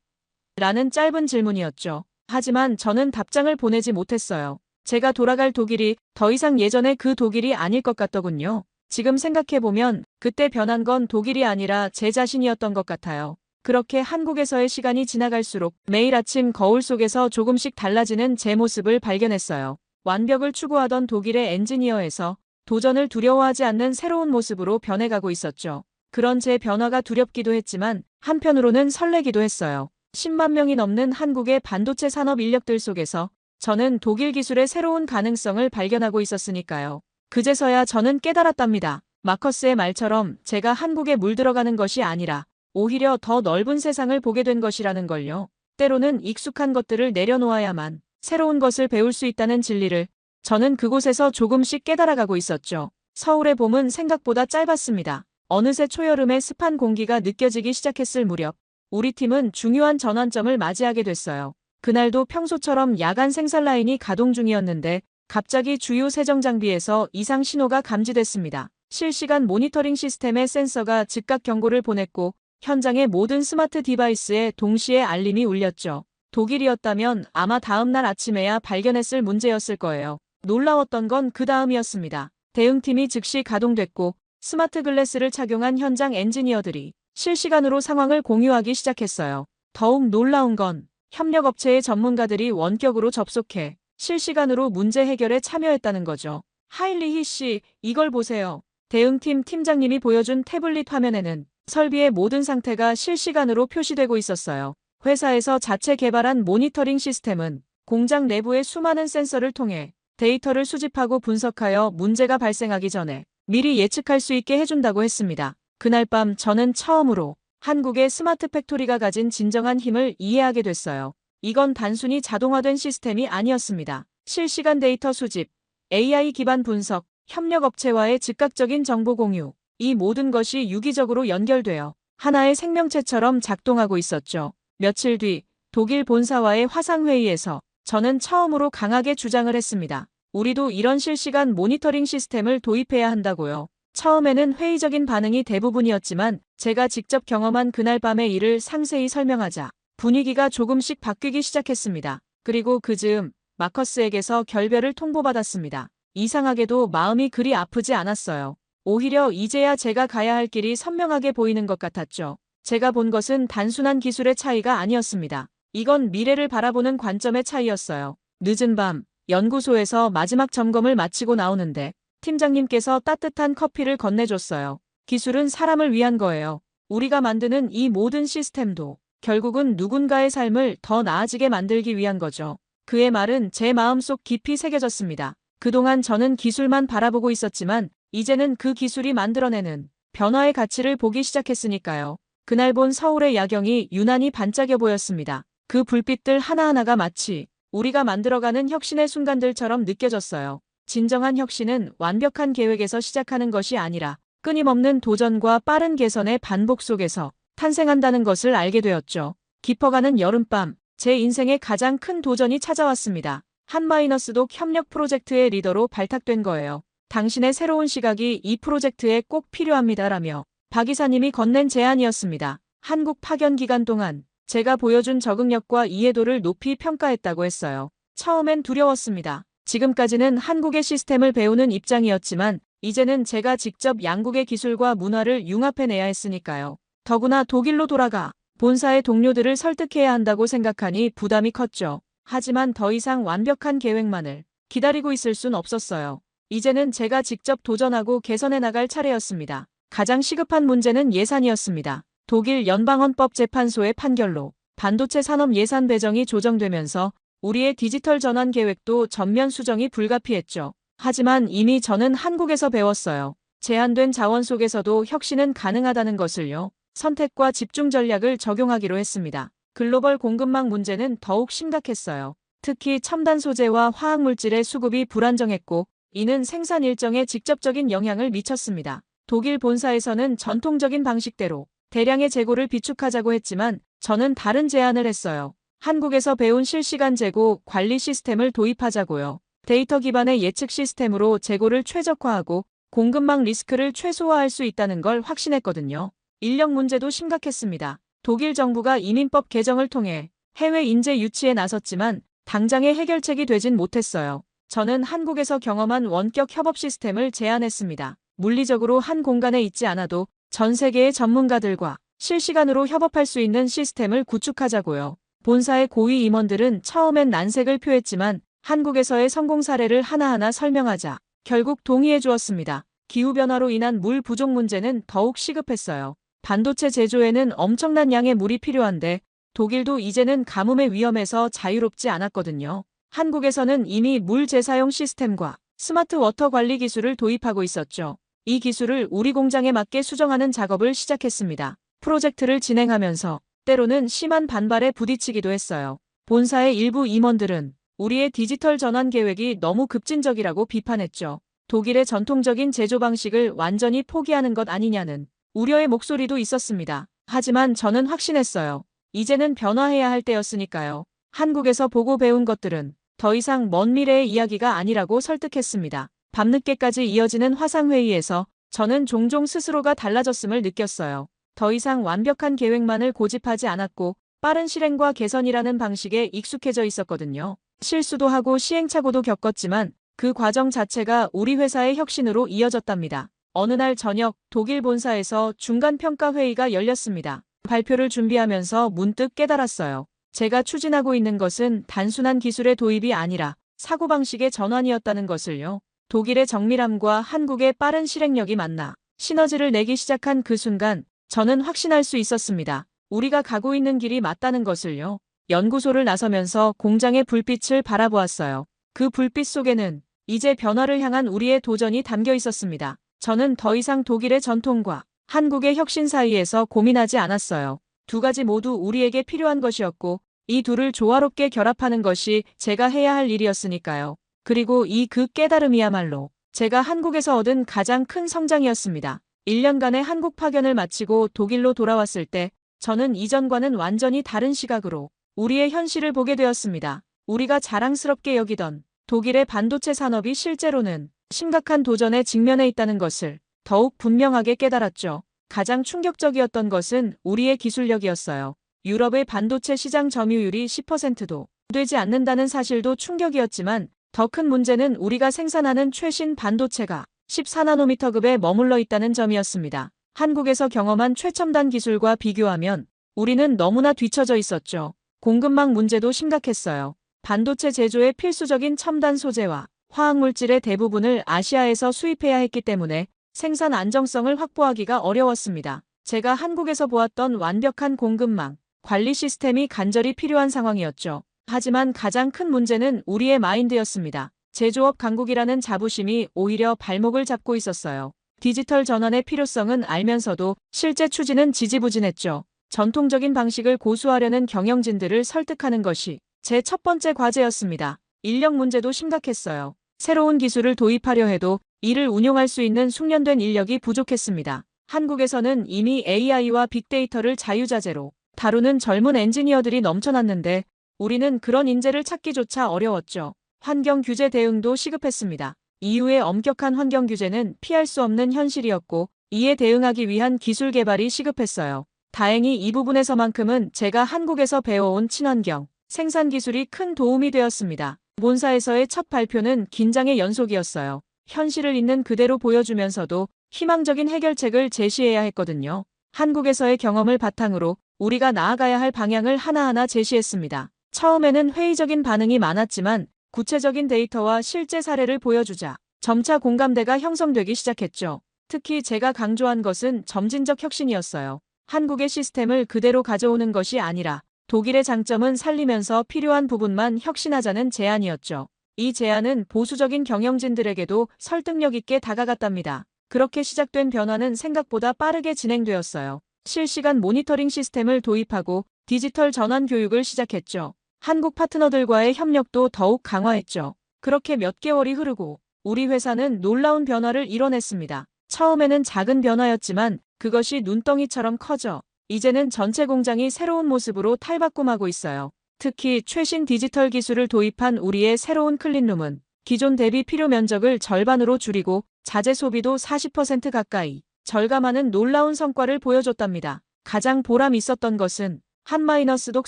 라는 짧은 질문이었죠. 하지만 저는 답장을 보내지 못했어요. 제가 돌아갈 독일이 더 이상 예전의 그 독일이 아닐 것 같더군요. 지금 생각해보면 그때 변한 건 독일이 아니라 제 자신이었던 것 같아요. 그렇게 한국에서의 시간이 지나갈수록 매일 아침 거울 속에서 조금씩 달라지는 제 모습을 발견했어요. 완벽을 추구하던 독일의 엔지니어에서 도전을 두려워하지 않는 새로운 모습으로 변해가고 있었죠. 그런 제 변화가 두렵기도 했지만 한편으로는 설레기도 했어요. 10만 명이 넘는 한국의 반도체 산업 인력들 속에서 저는 독일 기술의 새로운 가능성을 발견하고 있었으니까요. 그제서야 저는 깨달았답니다. 마커스의 말처럼 제가 한국에 물들어가는 것이 아니라 오히려 더 넓은 세상을 보게 된 것이라는 걸요. 때로는 익숙한 것들을 내려놓아야만 새로운 것을 배울 수 있다는 진리를 저는 그곳에서 조금씩 깨달아가고 있었죠. 서울의 봄은 생각보다 짧았습니다. 어느새 초여름의 습한 공기가 느껴지기 시작했을 무렵 우리 팀은 중요한 전환점을 맞이하게 됐어요. 그날도 평소처럼 야간 생산 라인이 가동 중이었는데 갑자기 주요 세정 장비에서 이상 신호가 감지됐습니다. 실시간 모니터링 시스템의 센서가 즉각 경고를 보냈고 현장의 모든 스마트 디바이스에 동시에 알림이 울렸죠. 독일이었다면 아마 다음 날 아침에야 발견했을 문제였을 거예요. 놀라웠던 건 그 다음이었습니다. 대응팀이 즉시 가동됐고 스마트 글래스를 착용한 현장 엔지니어들이 실시간으로 상황을 공유하기 시작했어요. 더욱 놀라운 건 협력업체의 전문가들이 원격으로 접속해 실시간으로 문제 해결에 참여했다는 거죠. 하일리히 씨, 이걸 보세요. 대응팀 팀장님이 보여준 태블릿 화면에는 설비의 모든 상태가 실시간으로 표시되고 있었어요. 회사에서 자체 개발한 모니터링 시스템은 공장 내부의 수많은 센서를 통해 데이터를 수집하고 분석하여 문제가 발생하기 전에 미리 예측할 수 있게 해준다고 했습니다. 그날 밤 저는 처음으로 한국의 스마트 팩토리가 가진 진정한 힘을 이해하게 됐어요. 이건 단순히 자동화된 시스템이 아니었습니다. 실시간 데이터 수집, AI 기반 분석, 협력업체와의 즉각적인 정보 공유, 이 모든 것이 유기적으로 연결되어 하나의 생명체처럼 작동하고 있었죠. 며칠 뒤 독일 본사와의 화상회의에서 저는 처음으로 강하게 주장을 했습니다. 우리도 이런 실시간 모니터링 시스템을 도입해야 한다고요. 처음에는 회의적인 반응이 대부분이었지만 제가 직접 경험한 그날 밤의 일을 상세히 설명하자 분위기가 조금씩 바뀌기 시작했습니다. 그리고 그 즈음 마커스에게서 결별을 통보받았습니다. 이상하게도 마음이 그리 아프지 않았어요. 오히려 이제야 제가 가야 할 길이 선명하게 보이는 것 같았죠. 제가 본 것은 단순한 기술의 차이가 아니었습니다. 이건 미래를 바라보는 관점의 차이였어요. 늦은 밤, 연구소에서 마지막 점검을 마치고 나오는데 팀장님께서 따뜻한 커피를 건네줬어요. 기술은 사람을 위한 거예요. 우리가 만드는 이 모든 시스템도 결국은 누군가의 삶을 더 나아지게 만들기 위한 거죠. 그의 말은 제 마음속 깊이 새겨졌습니다. 그동안 저는 기술만 바라보고 있었지만 이제는 그 기술이 만들어내는 변화의 가치를 보기 시작했으니까요. 그날 본 서울의 야경이 유난히 반짝여 보였습니다. 그 불빛들 하나하나가 마치 우리가 만들어가는 혁신의 순간들처럼 느껴졌어요. 진정한 혁신은 완벽한 계획에서 시작하는 것이 아니라 끊임없는 도전과 빠른 개선의 반복 속에서 탄생한다는 것을 알게 되었죠. 깊어가는 여름밤, 제 인생의 가장 큰 도전이 찾아왔습니다. 한마이너스독 협력 프로젝트의 리더로 발탁된 거예요. 당신의 새로운 시각이 이 프로젝트에 꼭 필요합니다라며 박 이사님이 건넨 제안이었습니다. 한국 파견 기간 동안 제가 보여준 적응력과 이해도를 높이 평가했다고 했어요. 처음엔 두려웠습니다. 지금까지는 한국의 시스템을 배우는 입장이었지만 이제는 제가 직접 양국의 기술과 문화를 융합해내야 했으니까요. 더구나 독일로 돌아가 본사의 동료들을 설득해야 한다고 생각하니 부담이 컸죠. 하지만 더 이상 완벽한 계획만을 기다리고 있을 순 없었어요. 이제는 제가 직접 도전하고 개선해 나갈 차례였습니다. 가장 시급한 문제는 예산이었습니다. 독일 연방헌법재판소의 판결로 반도체 산업 예산 배정이 조정되면서 우리의 디지털 전환 계획도 전면 수정이 불가피했죠. 하지만 이미 저는 한국에서 배웠어요. 제한된 자원 속에서도 혁신은 가능하다는 것을요. 선택과 집중 전략을 적용하기로 했습니다. 글로벌 공급망 문제는 더욱 심각했어요. 특히 첨단 소재와 화학물질의 수급이 불안정했고 이는 생산 일정에 직접적인 영향을 미쳤습니다. 독일 본사에서는 전통적인 방식대로 대량의 재고를 비축하자고 했지만 저는 다른 제안을 했어요. 한국에서 배운 실시간 재고 관리 시스템을 도입하자고요. 데이터 기반의 예측 시스템으로 재고를 최적화하고 공급망 리스크를 최소화할 수 있다는 걸 확신했거든요. 인력 문제도 심각했습니다. 독일 정부가 이민법 개정을 통해 해외 인재 유치에 나섰지만 당장의 해결책이 되진 못했어요. 저는 한국에서 경험한 원격 협업 시스템을 제안했습니다. 물리적으로 한 공간에 있지 않아도 전 세계의 전문가들과 실시간으로 협업할 수 있는 시스템을 구축하자고요. 본사의 고위 임원들은 처음엔 난색을 표했지만 한국에서의 성공 사례를 하나하나 설명하자 결국 동의해 주었습니다. 기후변화로 인한 물 부족 문제는 더욱 시급했어요. 반도체 제조에는 엄청난 양의 물이 필요한데 독일도 이제는 가뭄의 위험에서 자유롭지 않았거든요. 한국에서는 이미 물 재사용 시스템과 스마트 워터 관리 기술을 도입하고 있었죠. 이 기술을 우리 공장에 맞게 수정하는 작업을 시작했습니다. 프로젝트를 진행하면서 때로는 심한 반발에 부딪히기도 했어요. 본사의 일부 임원들은 우리의 디지털 전환 계획이 너무 급진적이라고 비판했죠. 독일의 전통적인 제조 방식을 완전히 포기하는 것 아니냐는 우려의 목소리도 있었습니다. 하지만 저는 확신했어요. 이제는 변화해야 할 때였으니까요. 한국에서 보고 배운 것들은 더 이상 먼 미래의 이야기가 아니라고 설득했습니다. 밤늦게까지 이어지는 화상회의에서 저는 종종 스스로가 달라졌음을 느꼈어요. 더 이상 완벽한 계획만을 고집하지 않았고 빠른 실행과 개선이라는 방식에 익숙해져 있었거든요. 실수도 하고 시행착오도 겪었지만 그 과정 자체가 우리 회사의 혁신으로 이어졌답니다. 어느 날 저녁 독일 본사에서 중간평가 회의가 열렸습니다. 발표를 준비하면서 문득 깨달았어요. 제가 추진하고 있는 것은 단순한 기술의 도입이 아니라 사고방식의 전환이었다는 것을요. 독일의 정밀함과 한국의 빠른 실행력이 만나 시너지를 내기 시작한 그 순간 저는 확신할 수 있었습니다. 우리가 가고 있는 길이 맞다는 것을요. 연구소를 나서면서 공장의 불빛을 바라보았어요. 그 불빛 속에는 이제 변화를 향한 우리의 도전이 담겨 있었습니다. 저는 더 이상 독일의 전통과 한국의 혁신 사이에서 고민하지 않았어요. 두 가지 모두 우리에게 필요한 것이었고 이 둘을 조화롭게 결합하는 것이 제가 해야 할 일이었으니까요. 그리고 이 그 깨달음이야말로 제가 한국에서 얻은 가장 큰 성장이었습니다. 1년간의 한국 파견을 마치고 독일로 돌아왔을 때 저는 이전과는 완전히 다른 시각으로 우리의 현실을 보게 되었습니다. 우리가 자랑스럽게 여기던 독일의 반도체 산업이 실제로는 심각한 도전에 직면해 있다는 것을 더욱 분명하게 깨달았죠. 가장 충격적이었던 것은 우리의 기술력이었어요. 유럽의 반도체 시장 점유율이 10%도 되지 않는다는 사실도 충격이었지만 더 큰 문제는 우리가 생산하는 최신 반도체가 14나노미터급에 머물러 있다는 점이었습니다. 한국에서 경험한 최첨단 기술과 비교하면 우리는 너무나 뒤처져 있었죠. 공급망 문제도 심각했어요. 반도체 제조에 필수적인 첨단 소재와 화학물질의 대부분을 아시아에서 수입해야 했기 때문에 생산 안정성을 확보하기가 어려웠습니다. 제가 한국에서 보았던 완벽한 공급망, 관리 시스템이 간절히 필요한 상황이었죠. 하지만 가장 큰 문제는 우리의 마인드였습니다. 제조업 강국이라는 자부심이 오히려 발목을 잡고 있었어요. 디지털 전환의 필요성은 알면서도 실제 추진은 지지부진했죠. 전통적인 방식을 고수하려는 경영진들을 설득하는 것이 제 첫 번째 과제였습니다. 인력 문제도 심각했어요. 새로운 기술을 도입하려 해도 이를 운용할 수 있는 숙련된 인력이 부족했습니다. 한국에서는 이미 AI와 빅데이터를 자유자재로 다루는 젊은 엔지니어들이 넘쳐났는데 우리는 그런 인재를 찾기조차 어려웠죠. 환경 규제 대응도 시급했습니다. 이후의 엄격한 환경 규제는 피할 수 없는 현실이었고 이에 대응하기 위한 기술 개발이 시급했어요. 다행히 이 부분에서만큼은 제가 한국에서 배워온 친환경 생산 기술이 큰 도움이 되었습니다. 본사에서의 첫 발표는 긴장의 연속이었어요. 현실을 있는 그대로 보여주면서도 희망적인 해결책을 제시해야 했거든요. 한국에서의 경험을 바탕으로 우리가 나아가야 할 방향을 하나하나 제시했습니다. 처음에는 회의적인 반응이 많았지만 구체적인 데이터와 실제 사례를 보여주자 점차 공감대가 형성되기 시작했죠. 특히 제가 강조한 것은 점진적 혁신이었어요. 한국의 시스템을 그대로 가져오는 것이 아니라 독일의 장점은 살리면서 필요한 부분만 혁신하자는 제안이었죠. 이 제안은 보수적인 경영진들에게도 설득력 있게 다가갔답니다. 그렇게 시작된 변화는 생각보다 빠르게 진행되었어요. 실시간 모니터링 시스템을 도입하고 디지털 전환 교육을 시작했죠. 한국 파트너들과의 협력도 더욱 강화했죠. 그렇게 몇 개월이 흐르고 우리 회사는 놀라운 변화를 이뤄냈습니다. 처음에는 작은 변화였지만 그것이 눈덩이처럼 커져 이제는 전체 공장이 새로운 모습으로 탈바꿈하고 있어요. 특히 최신 디지털 기술을 도입한 우리의 새로운 클린룸은 기존 대비 필요 면적을 절반으로 줄이고 자재 소비도 40% 가까이 절감하는 놀라운 성과를 보여줬답니다. 가장 보람 있었던 것은 한마이너스독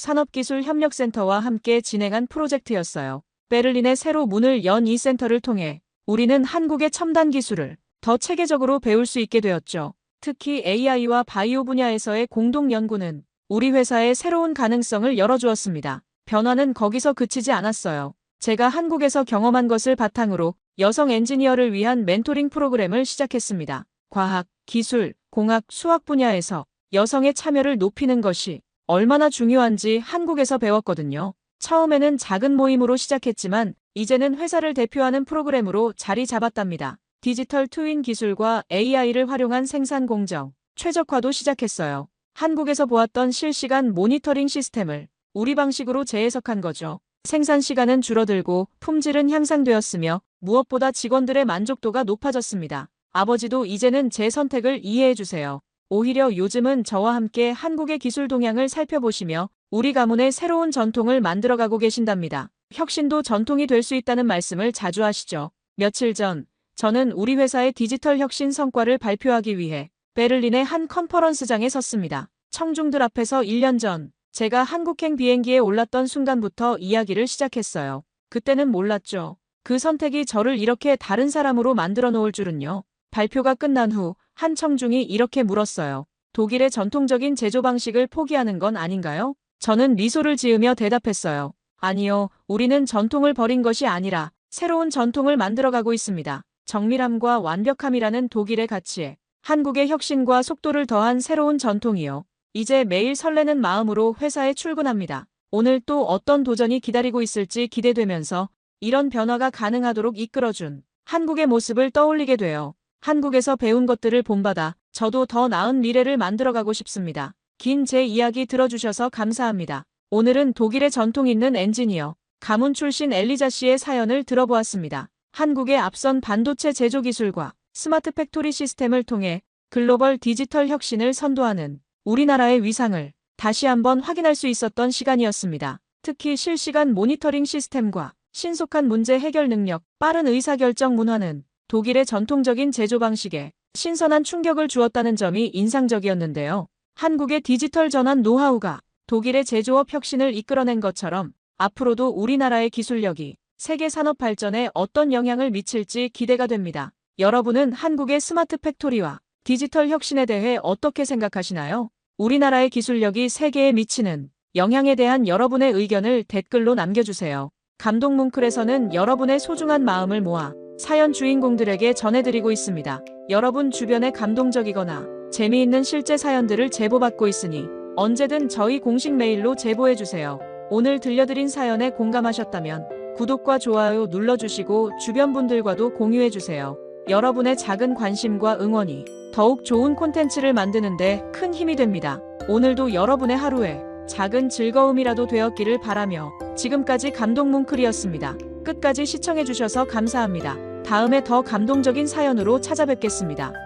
산업기술협력센터와 함께 진행한 프로젝트였어요. 베를린에 새로 문을 연 이 센터를 통해 우리는 한국의 첨단 기술을 더 체계적으로 배울 수 있게 되었죠. 특히 AI와 바이오 분야에서의 공동 연구는 우리 회사의 새로운 가능성을 열어주었습니다. 변화는 거기서 그치지 않았어요. 제가 한국에서 경험한 것을 바탕으로 여성 엔지니어를 위한 멘토링 프로그램을 시작했습니다. 과학, 기술, 공학, 수학 분야에서 여성의 참여를 높이는 것이 얼마나 중요한지 한국에서 배웠거든요. 처음에는 작은 모임으로 시작했지만 이제는 회사를 대표하는 프로그램으로 자리 잡았답니다. 디지털 트윈 기술과 AI를 활용한 생산 공정, 최적화도 시작했어요. 한국에서 보았던 실시간 모니터링 시스템을 우리 방식으로 재해석한 거죠. 생산 시간은 줄어들고 품질은 향상되었으며 무엇보다 직원들의 만족도가 높아졌습니다. 아버지도 이제는 제 선택을 이해해 주세요. 오히려 요즘은 저와 함께 한국의 기술 동향을 살펴보시며 우리 가문의 새로운 전통을 만들어가고 계신답니다. 혁신도 전통이 될 수 있다는 말씀을 자주 하시죠. 며칠 전 저는 우리 회사의 디지털 혁신 성과를 발표하기 위해 베를린의 한 컨퍼런스장에 섰습니다. 청중들 앞에서 1년 전 제가 한국행 비행기에 올랐던 순간부터 이야기를 시작했어요. 그때는 몰랐죠. 그 선택이 저를 이렇게 다른 사람으로 만들어 놓을 줄은요. 발표가 끝난 후 한 청중이 이렇게 물었어요. 독일의 전통적인 제조 방식을 포기하는 건 아닌가요? 저는 미소를 지으며 대답했어요. 아니요, 우리는 전통을 버린 것이 아니라 새로운 전통을 만들어가고 있습니다. 정밀함과 완벽함이라는 독일의 가치에 한국의 혁신과 속도를 더한 새로운 전통이요. 이제 매일 설레는 마음으로 회사에 출근합니다. 오늘 또 어떤 도전이 기다리고 있을지 기대되면서 이런 변화가 가능하도록 이끌어준 한국의 모습을 떠올리게 돼요. 한국에서 배운 것들을 본받아 저도 더 나은 미래를 만들어가고 싶습니다. 긴 제 이야기 들어주셔서 감사합니다. 오늘은 독일의 전통 있는 엔지니어, 가문 출신 엘리자 씨의 사연을 들어보았습니다. 한국의 앞선 반도체 제조 기술과 스마트 팩토리 시스템을 통해 글로벌 디지털 혁신을 선도하는 우리나라의 위상을 다시 한번 확인할 수 있었던 시간이었습니다. 특히 실시간 모니터링 시스템과 신속한 문제 해결 능력, 빠른 의사결정 문화는 독일의 전통적인 제조 방식에 신선한 충격을 주었다는 점이 인상적이었는데요. 한국의 디지털 전환 노하우가 독일의 제조업 혁신을 이끌어낸 것처럼 앞으로도 우리나라의 기술력이 세계 산업 발전에 어떤 영향을 미칠지 기대가 됩니다. 여러분은 한국의 스마트 팩토리와 디지털 혁신에 대해 어떻게 생각하시나요? 우리나라의 기술력이 세계에 미치는 영향에 대한 여러분의 의견을 댓글로 남겨주세요. 감동뭉클에서는 여러분의 소중한 마음을 모아 사연 주인공들에게 전해드리고 있습니다. 여러분 주변에 감동적이거나 재미있는 실제 사연들을 제보받고 있으니 언제든 저희 공식 메일로 제보해주세요. 오늘 들려드린 사연에 공감하셨다면 구독과 좋아요 눌러주시고 주변 분들과도 공유해주세요. 여러분의 작은 관심과 응원이 더욱 좋은 콘텐츠를 만드는데 큰 힘이 됩니다. 오늘도 여러분의 하루에 작은 즐거움이라도 되었기를 바라며 지금까지 감동뭉클이었습니다. 끝까지 시청해주셔서 감사합니다. 다음에 더 감동적인 사연으로 찾아뵙겠습니다.